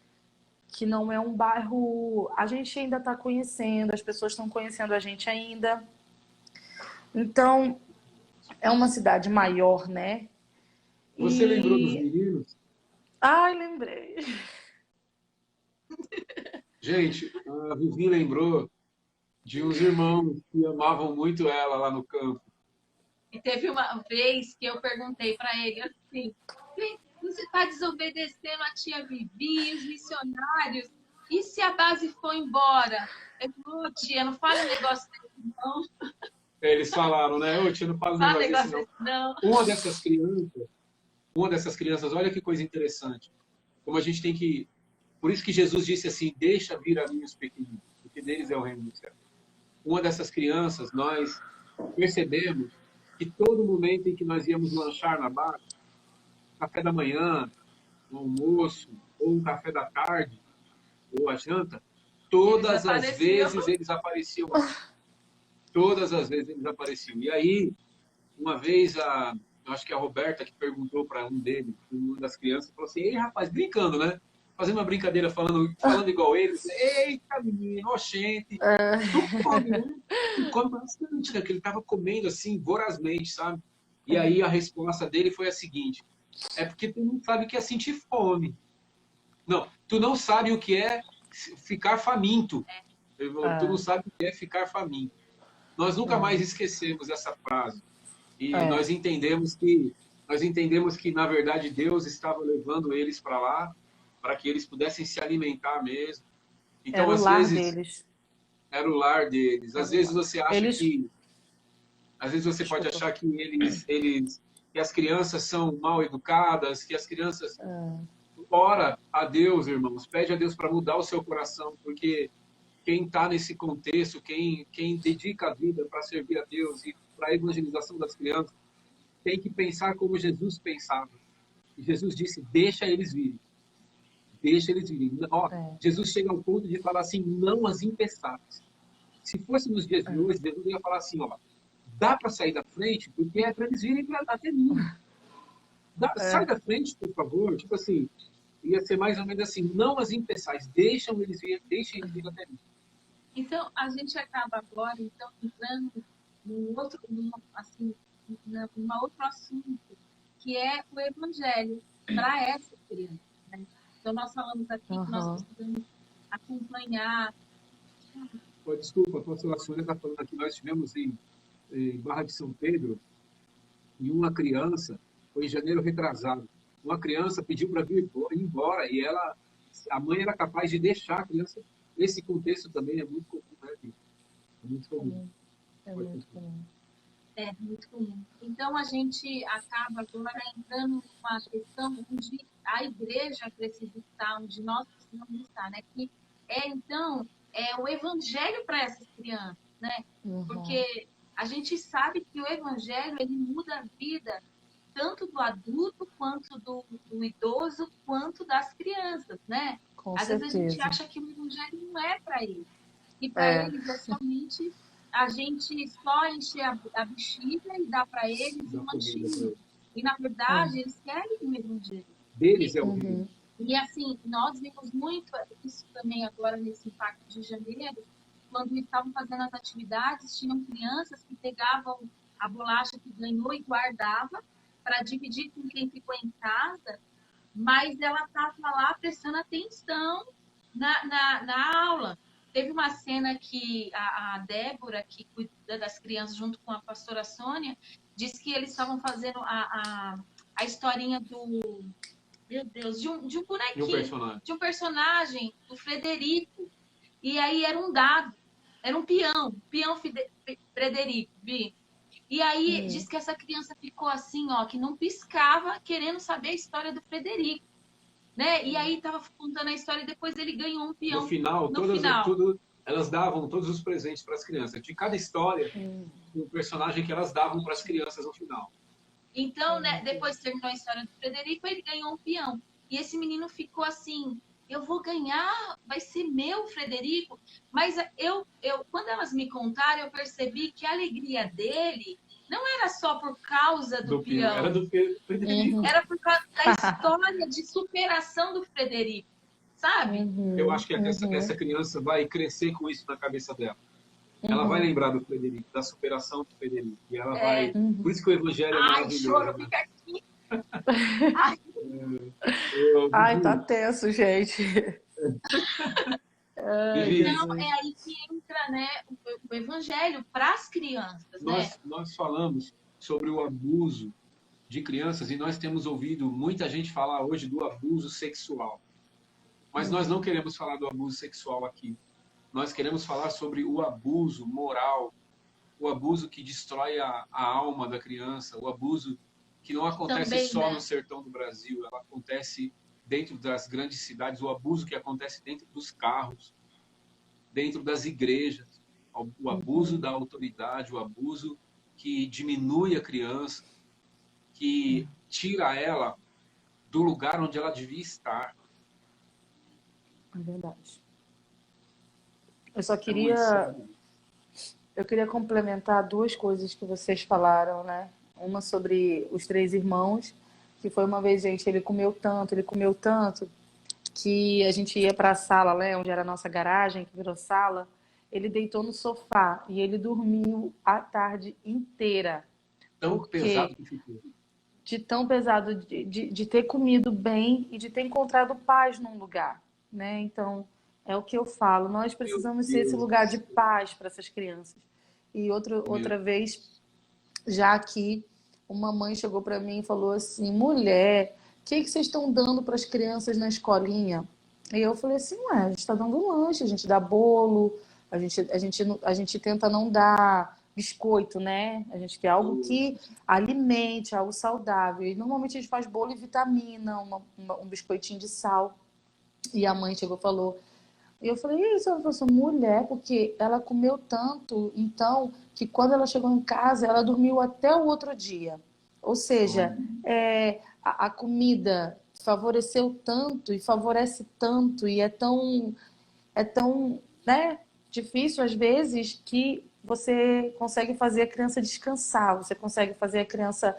que não é um bairro... A gente ainda está conhecendo, as pessoas estão conhecendo a gente ainda. Então, é uma cidade maior, né? Você lembrou dos meninos? Ai, lembrei. Gente, a Vivi lembrou de uns irmãos que amavam muito ela lá no campo. E teve uma vez que eu perguntei para ele assim, você está desobedecendo a tia Vivi, os missionários, e se a base for embora? Eu falei, tia, não fala um negócio desse não. Eles falaram, né? Ô, tia, não fala um negócio desse não. Uma dessas crianças, olha que coisa interessante. Como a gente tem que... Por isso que Jesus disse assim, deixa vir a mim os pequeninos, porque deles é o reino do céu. Uma dessas crianças, nós percebemos que todo momento em que nós íamos lanchar na barra, café da manhã, o almoço, ou o café da tarde, ou a janta, todas as vezes eles apareciam. Todas as vezes eles apareciam. E aí, uma vez eu acho que a Roberta que perguntou para um deles, uma das crianças, falou assim, ei, rapaz, brincando, né? Fazendo uma brincadeira, falando igual ele. Eita, menino, oxente, tu come, né? Tu come bastante, né? Que ele tava comendo assim, vorazmente, sabe? E aí a resposta dele foi a seguinte, é porque tu não sabe o que é sentir fome. Não, tu não sabe o que é ficar faminto. Ele falou, tu não sabe o que é ficar faminto. Nós nunca mais esquecemos essa frase. E nós entendemos que na verdade Deus estava levando eles para lá, para que eles pudessem se alimentar mesmo. Então, Era o às lar vezes, deles. era o lar deles. Era Às o vezes lar. você acha Eles. que, às vezes você pode Desculpa. achar que que as crianças são mal educadas, que as crianças ora a Deus, irmãos, pede a Deus para mudar o seu coração, porque quem está nesse contexto, quem dedica a vida para servir a Deus e para a evangelização das crianças, tem que pensar como Jesus pensava. E Jesus disse, deixa eles virem. Deixa eles virem. Ó, Jesus chega ao ponto de falar assim, não as impeçares. Se fosse nos dias de hoje, Jesus ia falar assim, ó, dá para sair da frente, porque é para eles virem até mim. Sai da frente, por favor. Tipo assim, ia ser mais ou menos assim, não as impeçais, deixem eles virem até mim. Então, a gente acaba agora, então, entrando assim, numa outro assunto, que é o evangelho para essa criança. Né? Então, nós falamos aqui que nós precisamos acompanhar. Desculpa, a pastora Sônia está falando aqui, nós estivemos em Barra de São Pedro, e uma criança, foi em janeiro retrasado, uma criança pediu para vir embora, e a mãe era capaz de deixar a criança. Esse contexto também é muito comum, né, Bia? É muito comum. É muito comum. É muito comum. Então, a gente acaba agora entrando numa questão onde a igreja precisa estar, onde nós precisamos estar, né? Que então, o evangelho para essas crianças, né? Porque a gente sabe que o evangelho, ele muda a vida tanto do adulto, quanto do idoso, quanto das crianças, né? Às vezes a gente acha que o evangelho não é para eles. E para eles é somente a gente só encher a bexiga e dar para eles um lanchinho. E, na verdade, eles querem o evangelho. Deles é o reino. E, assim, nós vimos muito isso também agora nesse impacto de janeiro, quando estavam fazendo as atividades, tinham crianças que pegavam a bolacha que ganhou e guardava para dividir com quem ficou em casa, mas ela estava lá prestando atenção na aula. Teve uma cena que a Débora, que cuida das crianças junto com a pastora Sônia, disse que eles estavam fazendo a historinha do... Meu Deus, de um bonequinho, de um personagem, do Frederico. E aí era um dado, era um peão Frederico, vi. E aí diz que essa criança ficou assim, ó, que não piscava, querendo saber a história do Frederico. Né? E aí estava contando a história e depois ele ganhou um peão. No final, elas davam todos os presentes para as crianças. De cada história, um personagem que elas davam para as crianças no final. Então, né, depois terminou a história do Frederico, ele ganhou um peão. E esse menino ficou assim, eu vou ganhar, vai ser meu, Frederico. Mas quando elas me contaram, eu percebi que a alegria dele não era só por causa do peão. Era do Frederico. Era por causa da história de superação do Frederico, sabe? Eu acho que essa criança vai crescer com isso na cabeça dela. Ela vai lembrar do Frederico, da superação do Frederico. E ela vai... Por isso que o evangelho é maravilhoso. Choro, fica aqui. Ai, tá tenso, gente. Então, é aí que entra, né, o evangelho para as crianças. Nós falamos sobre o abuso de crianças e nós temos ouvido muita gente falar hoje do abuso sexual. Mas nós não queremos falar do abuso sexual aqui. Nós queremos falar sobre o abuso moral, o abuso que destrói a alma da criança, o abuso que não acontece também, só né? no sertão do Brasil, ela acontece dentro das grandes cidades, o abuso que acontece dentro dos carros, dentro das igrejas, o abuso da autoridade, o abuso que diminui a criança, que tira ela do lugar onde ela devia estar. É verdade. Eu queria complementar duas coisas que vocês falaram, né? Uma sobre os três irmãos, que foi uma vez, gente, ele comeu tanto, que a gente ia para a sala, né, onde era a nossa garagem, que virou sala, ele deitou no sofá e ele dormiu a tarde inteira. Tão Porque pesado que ficou. de tão pesado, de ter comido bem e de ter encontrado paz num lugar, né? Então, é o que eu falo, nós Meu precisamos ser esse Deus do lugar de céu. paz para essas crianças. E outra vez, já aqui, uma mãe chegou para mim e falou assim: mulher, o que vocês estão dando para as crianças na escolinha? E eu falei assim: ué, a gente está dando lanche, a gente dá bolo, a gente tenta não dar biscoito, né? A gente quer algo que alimente, algo saudável. E normalmente a gente faz bolo e vitamina, um biscoitinho de sal. E a mãe chegou e falou. E eu falei: isso, ela falou assim, mulher, porque ela comeu tanto, então, que quando ela chegou em casa, ela dormiu até o outro dia. Ou seja, a comida favoreceu tanto e favorece tanto e é tão, né, difícil às vezes que você consegue fazer a criança descansar, você consegue fazer a criança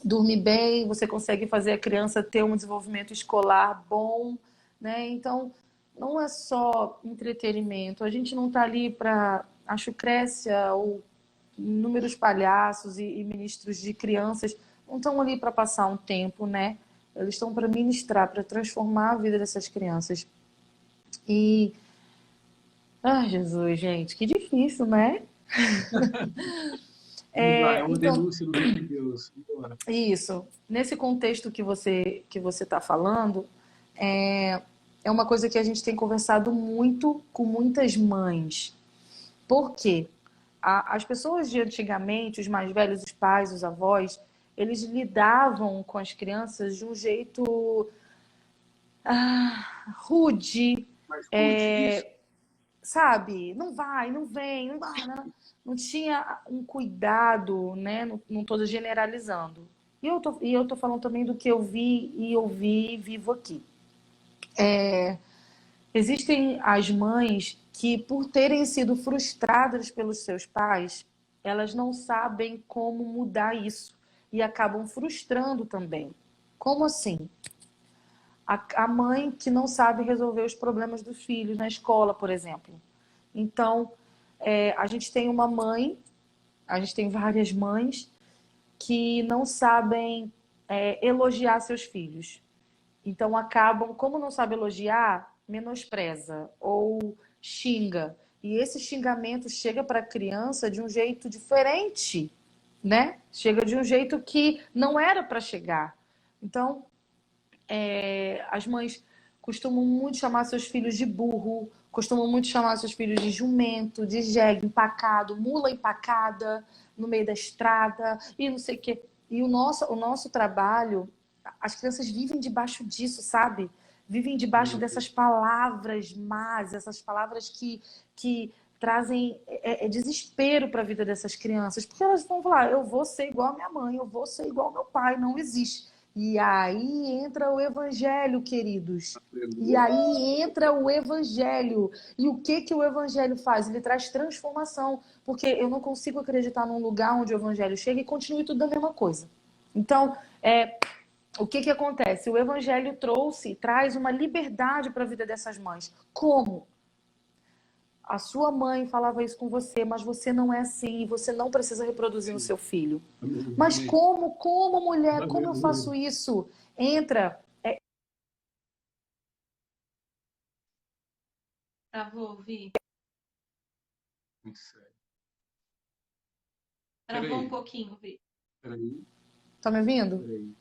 dormir bem, você consegue fazer a criança ter um desenvolvimento escolar bom, né? Então, não é só entretenimento. A gente não está ali para a Chucrécia ou inúmeros palhaços e ministros de crianças não estão ali para passar um tempo, né? Eles estão para ministrar, para transformar a vida dessas crianças. E, ai, Jesus, gente, que difícil, né? É uma Então, denúncia do reino de Deus. Bora. isso. Nesse contexto que você está falando, é uma coisa que a gente tem conversado muito com muitas mães. Por quê? As pessoas de antigamente, os mais velhos, os pais, os avós, eles lidavam com as crianças de um jeito rude, Mas curte isso. sabe? Não vai, não vem, não vai, não tinha um cuidado, né? Não estou generalizando. E eu tô falando também do que eu vi e ouvi e vivo aqui. Existem as mães que, por terem sido frustradas pelos seus pais, elas não sabem como mudar isso e acabam frustrando também. Como assim? A mãe que não sabe resolver os problemas dos filhos na escola, por exemplo. Então, a gente tem uma mãe, a gente tem várias mães que não sabem elogiar seus filhos. Então acabam, como não sabe elogiar, menospreza ou xinga. E esse xingamento chega para a criança de um jeito diferente, né? Chega de um jeito que não era para chegar. Então, as mães costumam muito chamar seus filhos de burro, costumam muito chamar seus filhos de jumento, de jegue, empacado, mula empacada no meio da estrada e não sei o quê. E o nosso trabalho, as crianças vivem debaixo disso, sabe? Vivem debaixo dessas palavras más, essas palavras que trazem desespero para a vida dessas crianças, porque elas vão falar: eu vou ser igual a minha mãe, eu vou ser igual ao meu pai, não existe. E aí entra o evangelho, queridos. E aí entra o evangelho. E o que o evangelho faz? Ele traz transformação. Porque eu não consigo acreditar num lugar onde o evangelho chega e continue tudo a mesma coisa. Então, o que acontece? O evangelho traz uma liberdade para a vida dessas mães. Como? A sua mãe falava isso com você, mas você não é assim e você não precisa reproduzir no seu filho. Mas como mulher, como eu faço isso? Entra. Travou, Vi. Muito sério. Travou um pouquinho, Vi. Peraí. Tá me ouvindo? Peraí.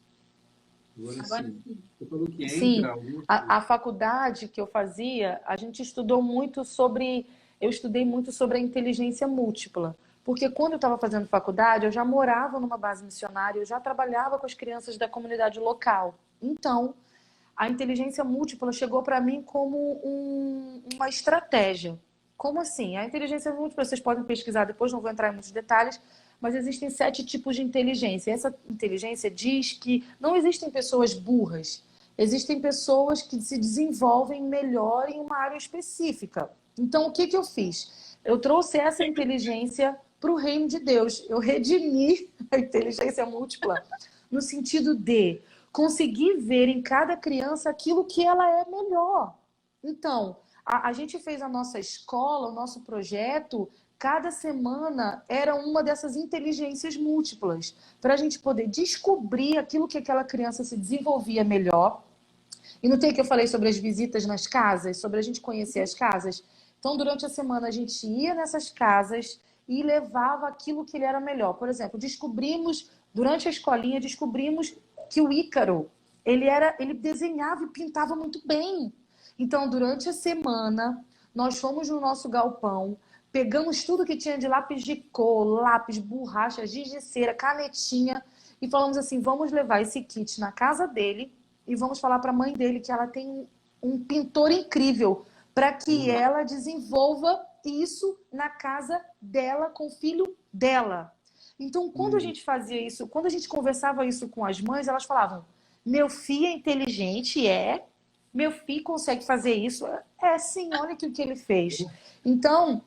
Agora sim. Você falou que Sim, entra a faculdade que eu fazia, a gente estudou muito sobre. Eu estudei muito sobre a inteligência múltipla. Porque quando eu estava fazendo faculdade, eu já morava numa base missionária, eu já trabalhava com as crianças da comunidade local. Então, a inteligência múltipla chegou para mim como uma estratégia. Como assim? A inteligência múltipla, vocês podem pesquisar depois, não vou entrar em muitos detalhes, mas existem 7 tipos de inteligência. Essa inteligência diz que não existem pessoas burras, existem pessoas que se desenvolvem melhor em uma área específica. Então, o que eu fiz? Eu trouxe essa inteligência para o reino de Deus. Eu redimi a inteligência múltipla no sentido de conseguir ver em cada criança aquilo que ela é melhor. Então, a gente fez a nossa escola, o nosso projeto, cada semana era uma dessas inteligências múltiplas, para a gente poder descobrir aquilo que aquela criança se desenvolvia melhor. E não tem que eu falei sobre as visitas nas casas, sobre a gente conhecer as casas? Então, durante a semana, a gente ia nessas casas e levava aquilo que ele era melhor. Por exemplo, durante a escolinha, descobrimos que o Ícaro, ele desenhava e pintava muito bem. Então, durante a semana, nós fomos no nosso galpão, pegamos tudo que tinha de lápis de cor, lápis, borracha, giz de cera, canetinha, e falamos assim, vamos levar esse kit na casa dele e vamos falar para a mãe dele que ela tem um pintor incrível para que ela desenvolva isso na casa dela, com o filho dela. Então, quando a gente fazia isso, quando a gente conversava isso com as mães, elas falavam, meu filho é inteligente, meu filho consegue fazer isso. Sim, olha aquilo que ele fez. Então,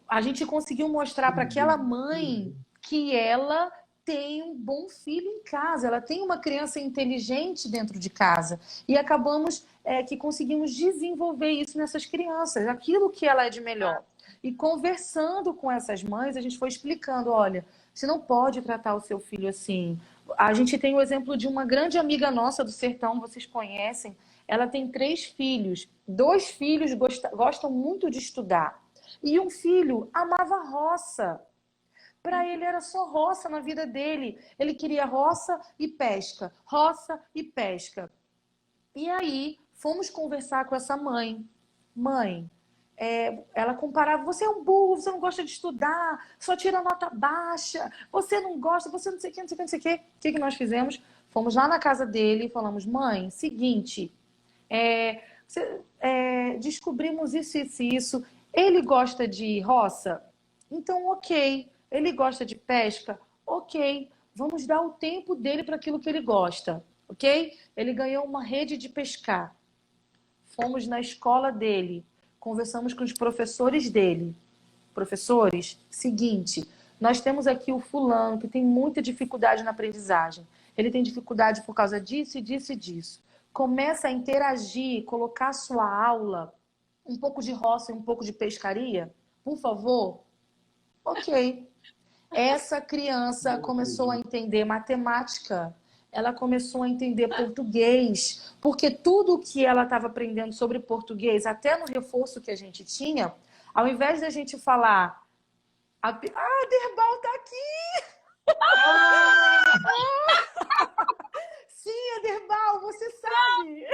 a gente conseguiu mostrar para aquela mãe que ela tem um bom filho em casa, ela tem uma criança inteligente dentro de casa. E acabamos que conseguimos desenvolver isso nessas crianças, aquilo que ela é de melhor. E conversando com essas mães, a gente foi explicando, olha, você não pode tratar o seu filho assim. A gente tem o exemplo de uma grande amiga nossa do sertão, vocês conhecem. Ela tem 3 filhos. 2 filhos gostam muito de estudar. E um filho amava roça. Para ele era só roça na vida dele. Ele queria roça e pesca. Roça e pesca. E aí, fomos conversar com essa mãe. Mãe, ela comparava, você é um burro, você não gosta de estudar, só tira nota baixa, você não gosta, você não sei o que, não sei o que, não sei o que. O que nós fizemos? Fomos lá na casa dele e falamos, mãe, seguinte, descobrimos isso, isso e isso. Ele gosta de roça? Então, ok. Ele gosta de pesca? Ok. Vamos dar o tempo dele para aquilo que ele gosta, ok? Ele ganhou uma rede de pescar. Fomos na escola dele. Conversamos com os professores dele. Professores, seguinte, nós temos aqui o fulano que tem muita dificuldade na aprendizagem. Ele tem dificuldade por causa disso e disso e disso. Começa a interagir, colocar a sua aula, um pouco de roça e um pouco de pescaria, por favor? Ok. Essa criança começou a entender matemática, ela começou a entender português, porque tudo que ela estava aprendendo sobre português, até no reforço que a gente tinha, ao invés da gente falar, a Derbal tá aqui! Sim, Aderbal, você sabe!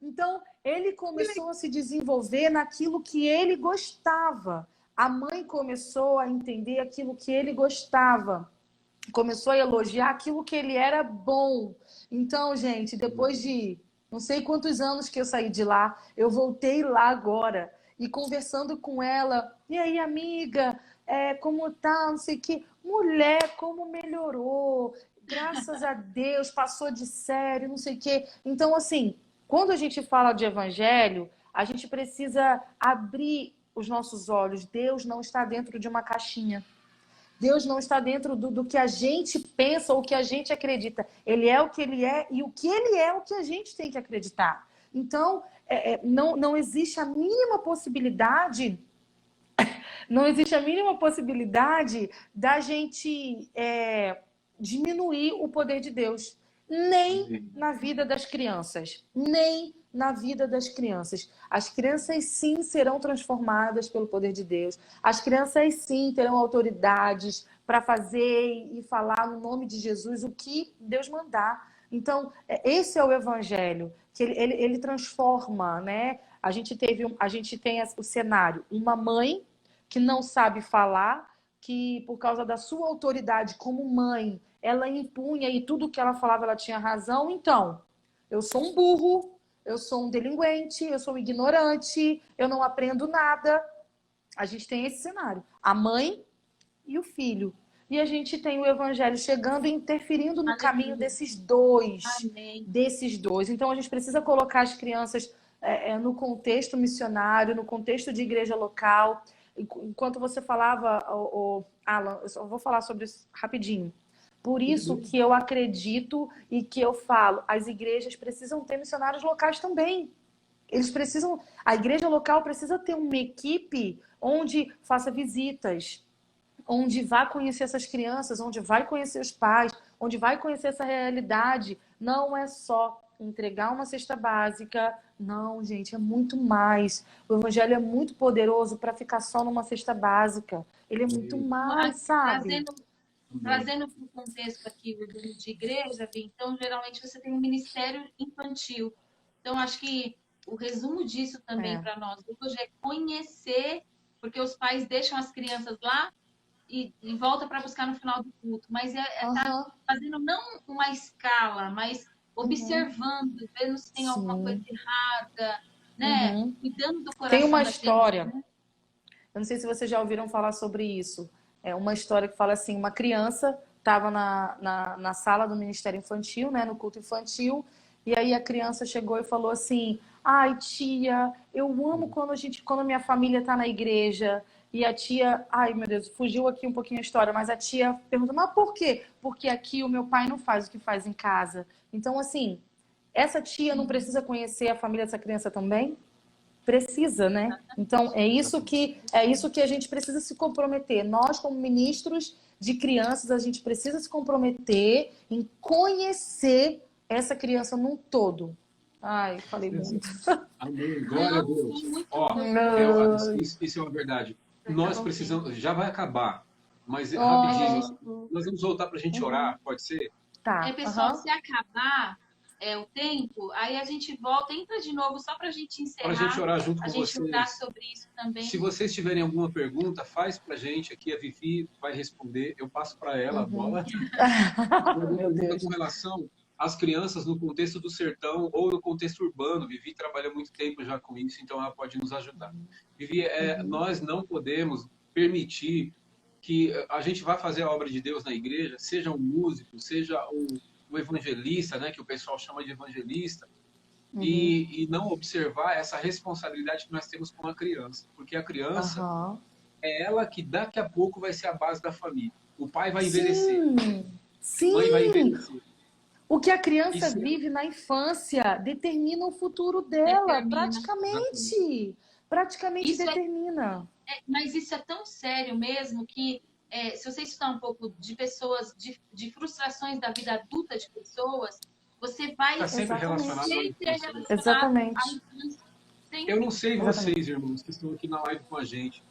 Então, ele começou a se desenvolver naquilo que ele gostava. A mãe começou a entender aquilo que ele gostava. Começou a elogiar aquilo que ele era bom. Então, gente, depois de não sei quantos anos que eu saí de lá, eu voltei lá agora. E conversando com ela, e aí, amiga, como tá, não sei o quê. Mulher, como melhorou. Graças a Deus, passou de série, não sei o quê. Então, assim, quando a gente fala de evangelho, a gente precisa abrir os nossos olhos. Deus não está dentro de uma caixinha. Deus não está dentro do que a gente pensa ou o que a gente acredita. Ele é o que ele é e o que ele é o que a gente tem que acreditar. Então, não existe a mínima possibilidade da gente diminuir o poder de Deus. Nem na vida das crianças. Nem na vida das crianças. As crianças, sim, serão transformadas pelo poder de Deus. As crianças, sim, terão autoridades para fazer e falar no nome de Jesus o que Deus mandar. Então, esse é o evangelho, que ele transforma, né? A gente tem o cenário, uma mãe que não sabe falar, que por causa da sua autoridade como mãe, ela impunha e tudo que ela falava ela tinha razão. Então, eu sou um burro, eu sou um delinquente, eu sou um ignorante, eu não aprendo nada. A gente tem esse cenário, a mãe e o filho. E a gente tem o evangelho chegando e interferindo no caminho desses dois. Amém. Então a gente precisa colocar as crianças no contexto missionário, no contexto de igreja local. enquanto você falava, Alan, eu só vou falar sobre isso rapidinho. Por isso que eu acredito e que eu falo, as igrejas precisam ter missionários locais também. Eles precisam, a igreja local precisa ter uma equipe onde faça visitas, onde vá conhecer essas crianças, onde vai conhecer os pais, onde vai conhecer essa realidade. Não é só entregar uma cesta básica. Não, gente, é muito mais. O evangelho é muito poderoso para ficar só numa cesta básica. Ele é muito mais, sabe? Trazendo para o contexto aqui de igreja, então, geralmente você tem um ministério infantil. Então, acho que o resumo disso também para nós hoje é conhecer, porque os pais deixam as crianças lá e volta para buscar no final do culto. Mas tá fazendo não uma escala, mas observando, vendo se tem alguma coisa errada, né? Cuidando do coração. Tem uma da história, criança, né? eu não sei se vocês já ouviram falar sobre isso. É uma história que fala assim, uma criança estava na sala do Ministério Infantil, né, no culto infantil, e aí a criança chegou e falou assim, ai tia, eu amo quando minha família está na igreja. E a tia, ai meu Deus, fugiu aqui um pouquinho a história, mas a tia pergunta, mas por quê? Porque aqui o meu pai não faz o que faz em casa. Então assim, essa tia não precisa conhecer a família dessa criança também? Precisa, né? Então é isso que a gente precisa se comprometer. Nós, como ministros de crianças, a gente precisa se comprometer em conhecer essa criança num todo. Ai, falei muito. Amém. Glória a Deus. Ó, isso é uma verdade. Nós precisamos, já vai acabar, mas rapidinho, nós vamos voltar para a gente orar, pode ser? Tá. Pessoal, se acabar o tempo, aí a gente volta, entra de novo só para a gente encerrar. Para a gente orar junto com vocês. A gente orar sobre isso também. Se vocês tiverem alguma pergunta, faz para a gente. Aqui a Vivi vai responder. Eu passo para ela a bola. Com relação às crianças no contexto do sertão ou no contexto urbano, Vivi trabalha muito tempo já com isso, então ela pode nos ajudar. Vivi, nós não podemos permitir que a gente vá fazer a obra de Deus na igreja, seja um músico, seja o evangelista, né, que o pessoal chama de evangelista, e não observar essa responsabilidade que nós temos com a criança. Porque a criança é ela que daqui a pouco vai ser a base da família. O pai vai envelhecer. Sim. A mãe vai envelhecer. O que a criança vive na infância determina o futuro dela, praticamente. Praticamente determina. Mas isso é tão sério mesmo que se você estudar um pouco de pessoas, de frustrações da vida adulta de pessoas, você vai... Está sempre relacionado. Exatamente. Eu não sei vocês, irmãos, que estão aqui na live com a gente,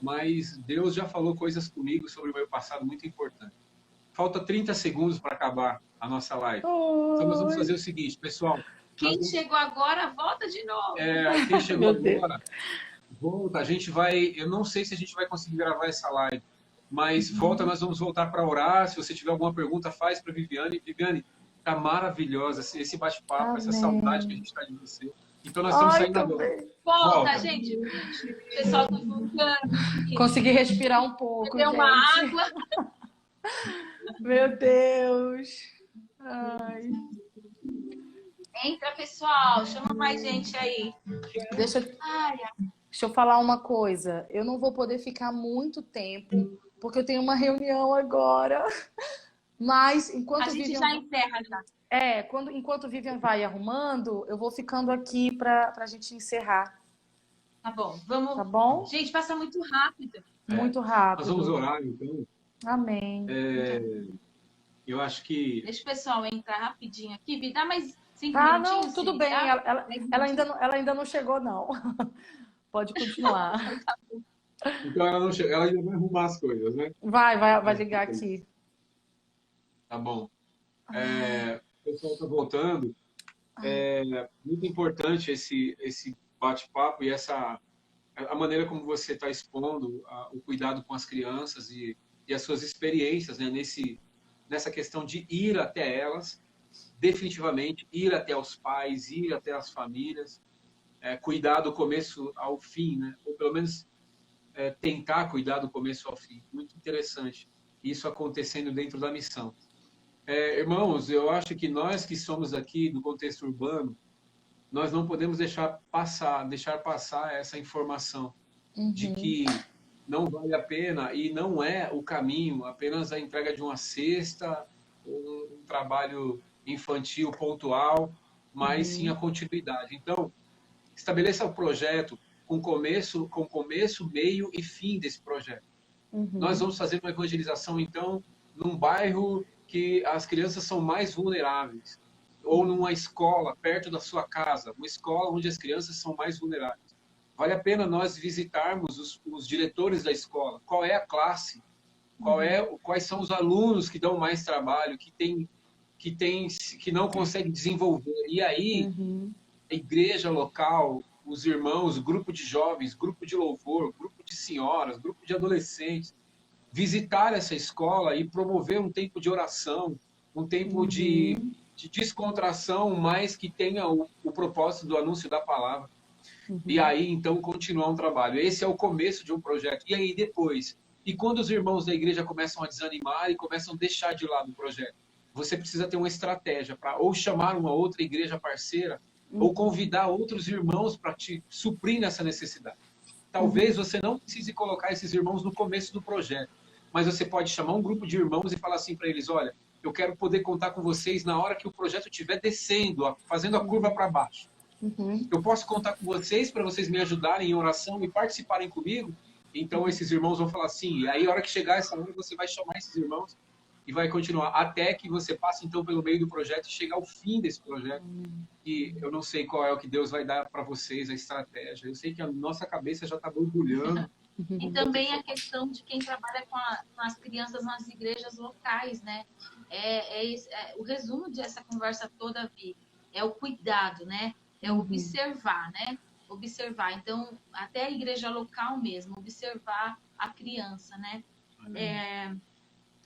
mas Deus já falou coisas comigo sobre o meu passado muito importante. Falta 30 segundos para acabar a nossa live. Então nós vamos fazer o seguinte, pessoal. Quem chegou agora, volta de novo. Quem chegou agora, volta. A gente vai... Eu não sei se a gente vai conseguir gravar essa live, mas volta, nós vamos voltar para orar. Se você tiver alguma pergunta, faz para Viviane. Viviane, tá maravilhosa esse bate-papo, essa saudade que a gente está de você. Então nós estamos saindo agora. Volta, gente. O pessoal tá voltando. Consegui respirar um pouco, Deu uma água. Meu Deus. Ai. Entra, pessoal. Chama mais gente aí. Deixa eu falar uma coisa. Eu não vou poder ficar muito tempo, porque eu tenho uma reunião agora. Mas enquanto a gente já encerra já. Enquanto Vivian vai arrumando, eu vou ficando aqui para a gente encerrar. Tá bom, vamos. Tá bom? Gente, passa muito rápido. Muito rápido. Nós vamos orar, então. Amém. Eu acho que... Deixa o pessoal entrar rapidinho aqui. Vi, dá mais 5 minutinhos. Não, tudo bem. Tá? Ela ainda não chegou, não. Pode continuar. Então ela ainda vai arrumar as coisas, né? Vai ligar aqui. Tá bom. O pessoal está voltando. Muito importante esse bate-papo e a maneira como você está expondo o cuidado com as crianças e as suas experiências, né, nessa questão de ir até elas, definitivamente, ir até os pais, ir até as famílias, cuidar do começo ao fim, né? Ou pelo menos tentar cuidar do começo ao fim. Muito interessante isso acontecendo dentro da missão. Irmãos, eu acho que nós que somos aqui do contexto urbano, nós não podemos deixar passar essa informação de que não vale a pena e não é o caminho apenas a entrega de uma cesta, um trabalho infantil pontual, mas sim a continuidade. Então, estabeleça o projeto com começo, meio e fim desse projeto. Nós vamos fazer uma evangelização, então, num bairro que as crianças são mais vulneráveis, ou numa escola perto da sua casa, uma escola onde as crianças são mais vulneráveis. Vale a pena nós visitarmos os diretores da escola, qual é a classe, quais são os alunos que dão mais trabalho, que não conseguem desenvolver. E aí, a igreja local, os irmãos, grupo de jovens, grupo de louvor, grupo de senhoras, grupo de adolescentes, visitar essa escola e promover um tempo de oração, um tempo de descontração, mas que tenha o propósito do anúncio da palavra. E aí, então, continuar um trabalho. Esse é o começo de um projeto. E aí, depois? E quando os irmãos da igreja começam a desanimar e começam a deixar de lado o projeto? Você precisa ter uma estratégia para ou chamar uma outra igreja parceira ou convidar outros irmãos para te suprir nessa necessidade. Talvez você não precise colocar esses irmãos no começo do projeto, mas você pode chamar um grupo de irmãos e falar assim para eles, olha, eu quero poder contar com vocês na hora que o projeto estiver descendo, fazendo a curva para baixo. Eu posso contar com vocês para vocês me ajudarem em oração e participarem comigo? Então esses irmãos vão falar assim, e aí a hora que chegar essa hora você vai chamar esses irmãos e vai continuar, até que você passe então pelo meio do projeto e chegar ao fim desse projeto. E eu não sei qual é o que Deus vai dar para vocês, a estratégia. Eu sei que a nossa cabeça já está borbulhando. E também a questão de quem trabalha com as crianças nas igrejas locais, né? O resumo dessa conversa toda, Vi, é o cuidado, né? É observar, né? Observar. Então, até a igreja local mesmo, observar a criança, né?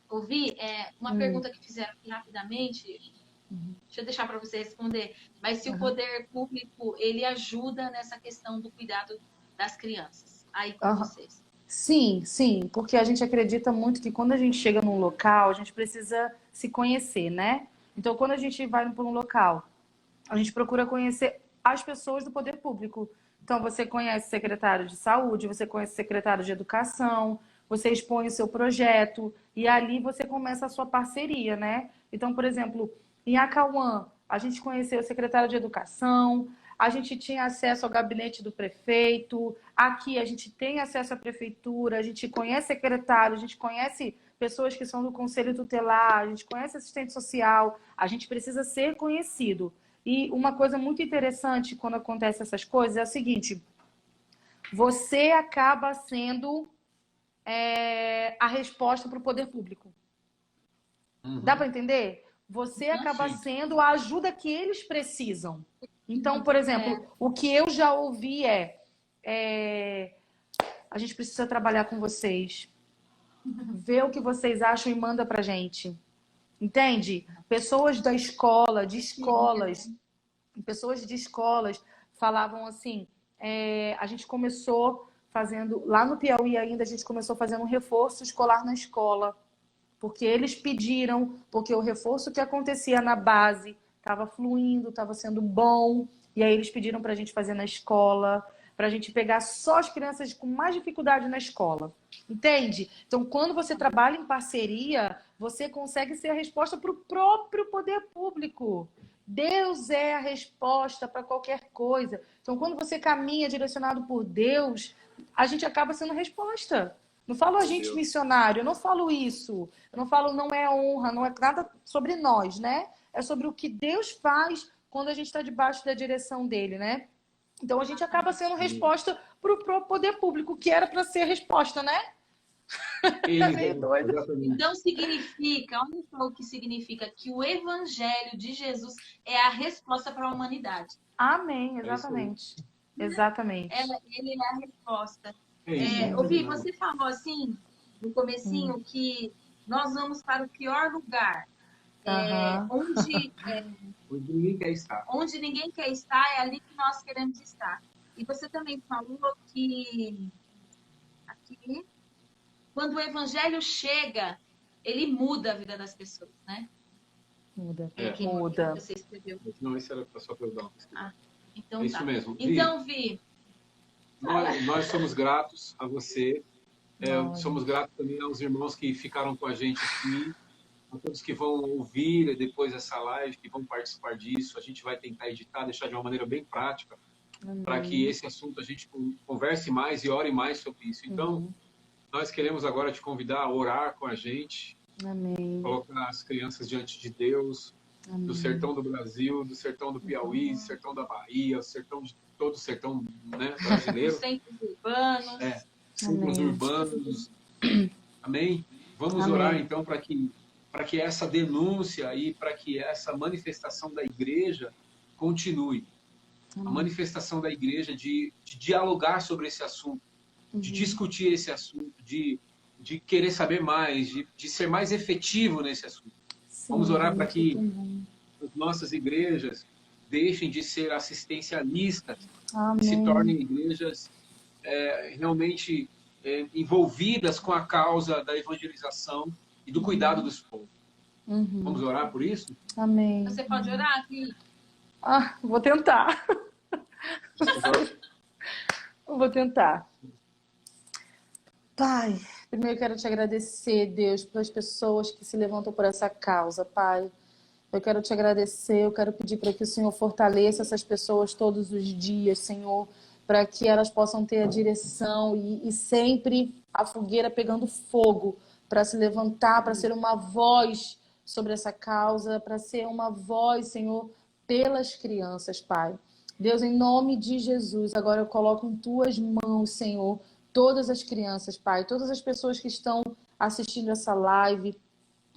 Ouvi uma pergunta que fizeram aqui rapidamente, deixa eu deixar para você responder, mas se o poder público, ele ajuda nessa questão do cuidado das crianças, aí com vocês. Sim, sim, porque a gente acredita muito que quando a gente chega num local, a gente precisa se conhecer, né? Então, quando a gente vai para um local, a gente procura conhecer as pessoas do poder público. Então, você conhece o secretário de saúde, você conhece o secretário de educação, você expõe o seu projeto e ali você começa a sua parceria, né? Então, por exemplo, em Acauã, a gente conheceu o secretário de educação, a gente tinha acesso ao gabinete do prefeito, aqui a gente tem acesso à prefeitura, a gente conhece secretário, a gente conhece pessoas que são do conselho tutelar, a gente conhece assistente social, a gente precisa ser conhecido. E uma coisa muito interessante quando acontece essas coisas é o seguinte, você acaba sendo a resposta para o poder público. Dá para entender? Você acaba sendo a ajuda que eles precisam. Então, por exemplo, o que eu já ouvi a gente precisa trabalhar com vocês. Vê o que vocês acham e manda pra gente. Entende? Pessoas da escola, pessoas de escolas falavam assim, a gente começou fazendo, lá no Piauí ainda, a gente começou fazendo um reforço escolar na escola, porque eles pediram, porque o reforço que acontecia na base estava fluindo, estava sendo bom, e aí eles pediram para a gente fazer na escola, para a gente pegar só as crianças com mais dificuldade na escola. Entende? Então, quando você trabalha em parceria, você consegue ser a resposta para o próprio poder público. Deus é a resposta para qualquer coisa. Então, quando você caminha direcionado por Deus, a gente acaba sendo resposta. Não falo agente missionário, eu não falo isso. Eu não falo não é honra, não é nada sobre nós, né? É sobre o que Deus faz quando a gente está debaixo da direção dele, né? Então, a gente acaba sendo resposta para o próprio poder público, que era para ser resposta, né? É meio doido. Então significa, olha só o que significa, que o evangelho de Jesus é a resposta para a humanidade. Amém, exatamente. Exatamente. Ele é a resposta. Ouvi, você falou assim, no comecinho, que nós vamos para o pior lugar. Onde ninguém quer estar. Onde ninguém quer estar, é ali que nós queremos estar. E você também falou que aqui, quando o evangelho chega, ele muda a vida das pessoas, né? Muda. Muda. Você escreveu. Não, isso era só para eu dar uma então isso mesmo. Então, Vi. Nós somos gratos a você Somos gratos também aos irmãos que ficaram com a gente aqui, a todos que vão ouvir depois essa live, que vão participar disso. A gente vai tentar editar, deixar de uma maneira bem prática, para que esse assunto a gente converse mais e ore mais sobre isso. Então, nós queremos agora te convidar a orar com a gente, colocar as crianças diante de Deus, do sertão do Brasil, do sertão do Piauí, do sertão da Bahia, todo o sertão, né, brasileiro. Centros urbanos. Centros urbanos. Amém? Vamos orar então para que essa denúncia e para que essa manifestação da igreja continue. A manifestação da igreja de dialogar sobre esse assunto, de discutir esse assunto, de querer saber mais, de ser mais efetivo nesse assunto. Vamos orar para que as nossas igrejas deixem de ser assistencialistas e se tornem igrejas realmente envolvidas com a causa da evangelização e do cuidado dos povos. Vamos orar por isso? Amém. Você pode orar aqui? Vou tentar. Vou tentar. Pai, primeiro eu quero te agradecer, Deus, pelas pessoas que se levantam por essa causa, Pai. Eu quero te agradecer, eu quero pedir para que o Senhor fortaleça essas pessoas todos os dias, Senhor, para que elas possam ter a direção e sempre a fogueira pegando fogo, para se levantar, para ser uma voz sobre essa causa, para ser uma voz, Senhor, pelas crianças, Pai. Deus, em nome de Jesus, agora eu coloco em tuas mãos, Senhor, todas as crianças, Pai, todas as pessoas que estão assistindo essa live,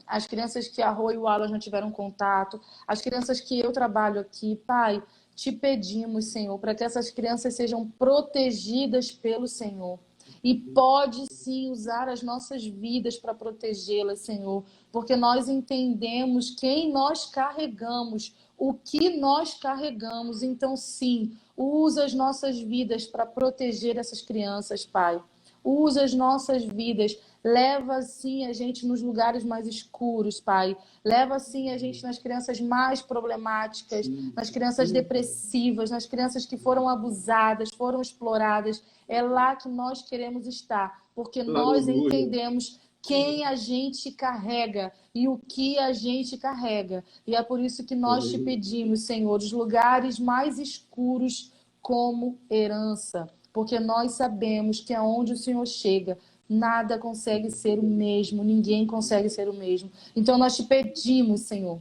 as crianças que a Rô e o Alan já tiveram contato, as crianças que eu trabalho aqui, Pai, te pedimos, Senhor, para que essas crianças sejam protegidas pelo Senhor. E pode sim usar as nossas vidas para protegê-las, Senhor, porque nós entendemos quem nós carregamos, o que nós carregamos. Então, sim, usa as nossas vidas para proteger essas crianças, Pai. Usa as nossas vidas. Leva, sim, a gente nos lugares mais escuros, Pai. Leva, sim, a gente nas crianças mais problemáticas, nas crianças depressivas, nas crianças que foram abusadas, foram exploradas. É lá que nós queremos estar, porque nós entendemos quem a gente carrega e o que a gente carrega. E é por isso que nós te pedimos, Senhor, os lugares mais escuros como herança, porque nós sabemos que aonde o Senhor chega, nada consegue ser o mesmo, ninguém consegue ser o mesmo. Então nós te pedimos, Senhor,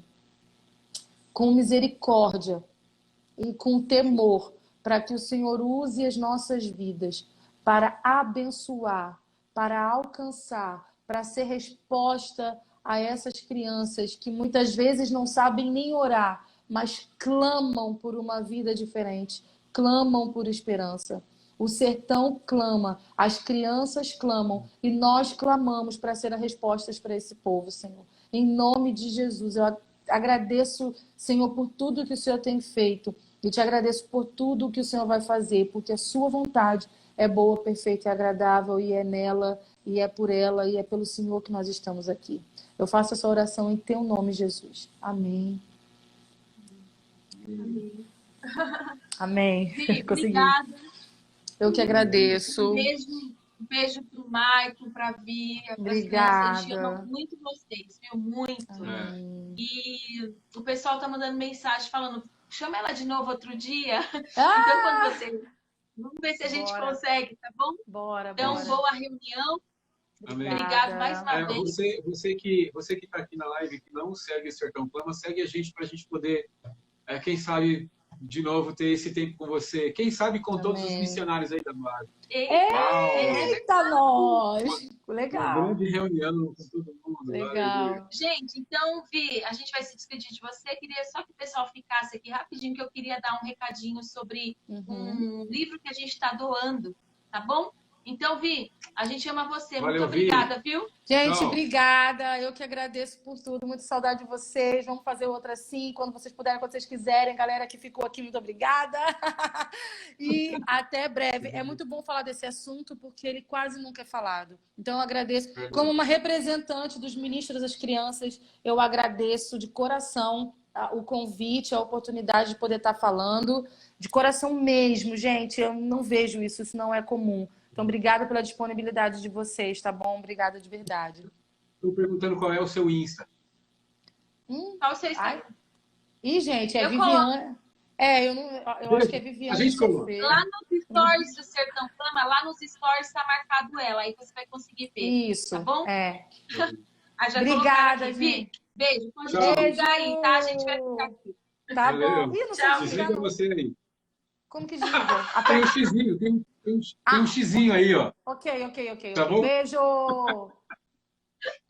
com misericórdia e com temor, para que o Senhor use as nossas vidas para abençoar, para alcançar, para ser resposta a essas crianças que muitas vezes não sabem nem orar, mas clamam por uma vida diferente, clamam por esperança. O sertão clama, as crianças clamam e nós clamamos para ser as respostas para esse povo, Senhor. Em nome de Jesus, eu agradeço, Senhor, por tudo que o Senhor tem feito e te agradeço por tudo que o Senhor vai fazer, porque a sua vontade é boa, perfeita e agradável, e é nela, e é por ela, e é pelo Senhor que nós estamos aqui. Eu faço essa oração em teu nome, Jesus. Amém. Amém. Fih, Consegui. obrigada. Eu que agradeço. Um beijo pro Maicon, pra Via, pras Obrigada. crianças. Eles amam muito vocês, viu? Muito. E o pessoal tá mandando mensagem falando, chama ela de novo outro dia. Então, quando você... Vamos ver se a gente consegue, tá bom? Bora. Então, boa reunião. Amém. Obrigado mais uma vez. Você que está aqui na live, que não segue o Sertão Clama, segue a gente para a gente poder, quem sabe, de novo, ter esse tempo com você. Quem sabe com todos os missionários aí da live. Eita, nós! Legal. Uma grande reunião com todo mundo. Legal. Gente, então, Vi, a gente vai se despedir de você. Queria só que o pessoal ficasse aqui rapidinho, que eu queria dar um recadinho sobre um livro que a gente está doando, tá bom? Então, Vi, a gente ama você. Valeu, muito obrigada, viu? Gente, Tchau. obrigada. Eu que agradeço por tudo. Muito saudade de vocês. Vamos fazer outra assim, quando vocês puderem, quando vocês quiserem. Galera que ficou aqui, muito obrigada. E até breve. É muito bom falar desse assunto, porque ele quase nunca é falado. Então, eu agradeço. Como uma representante dos ministros das crianças, eu agradeço de coração o convite, a oportunidade de poder estar falando. De coração mesmo, gente. Eu não vejo isso não é comum. Então, obrigada pela disponibilidade de vocês, tá bom? Obrigada de verdade. Estou perguntando qual é o seu Insta. Qual você está? Ai. Ih, gente, é Eu Viviane. Eu acho que é A Viviane gente coloca. Sofrer. Lá nos stories do Sertão Clama, lá nos stories está marcado ela, aí você vai conseguir ver. Isso. Tá bom? É. Já Obrigada, aqui. gente. Beijo. Pode Tchau. desligar aí, tá? A gente vai ficar aqui. Tá Valeu. bom. Ih, não sei Tchau. desligar, Desliga não. você aí. Como que desliga? Tem um Aperta. xizinho, tem um xizinho aí, ó. Ok. Tá bom? Beijo.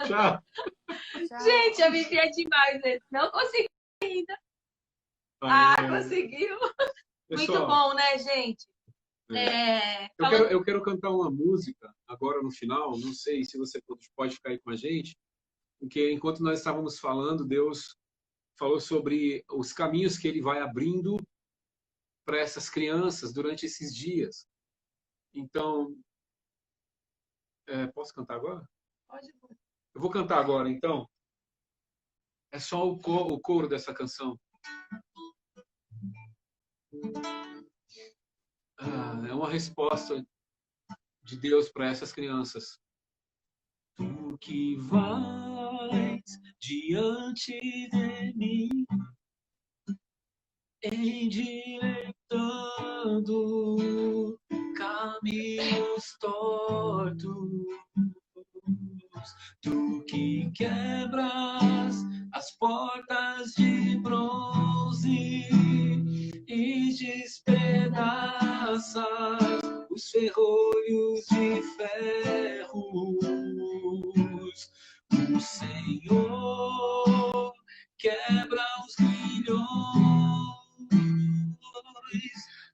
Tchau. Tchau. Gente, a Vivi é demais, né? Não consegui ainda. Conseguiu. Muito Pessoal, bom, né, gente? eu quero cantar uma música agora no final. Não sei se você pode ficar aí com a gente, porque enquanto nós estávamos falando, Deus falou sobre os caminhos que Ele vai abrindo para essas crianças durante esses dias. Então, posso cantar agora? Pode. Eu vou cantar agora, então. É só o coro dessa canção. É uma resposta de Deus para essas crianças. Tu que vais diante de mim, endireitando caminhos tortos. Tu que quebras as portas de bronze e despedaças os ferrolhos de ferros. O Senhor quebra os grilhões.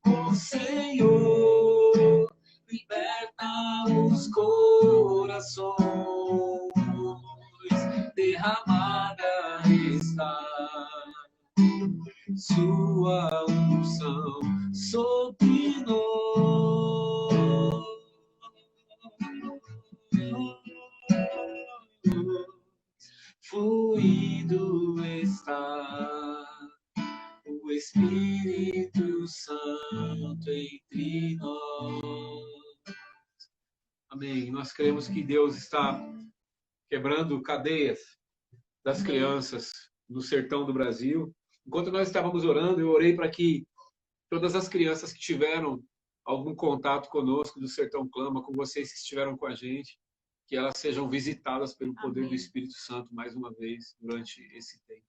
O Senhor liberta os corações. Derramada está sua unção sobre nós. Fluindo está o Espírito Santo entre nós. Amém. Nós cremos que Deus está quebrando cadeias das crianças no sertão do Brasil. Enquanto nós estávamos orando, eu orei para que todas as crianças que tiveram algum contato conosco do Sertão Clama, com vocês que estiveram com a gente, que elas sejam visitadas pelo poder do Espírito Santo mais uma vez durante esse tempo.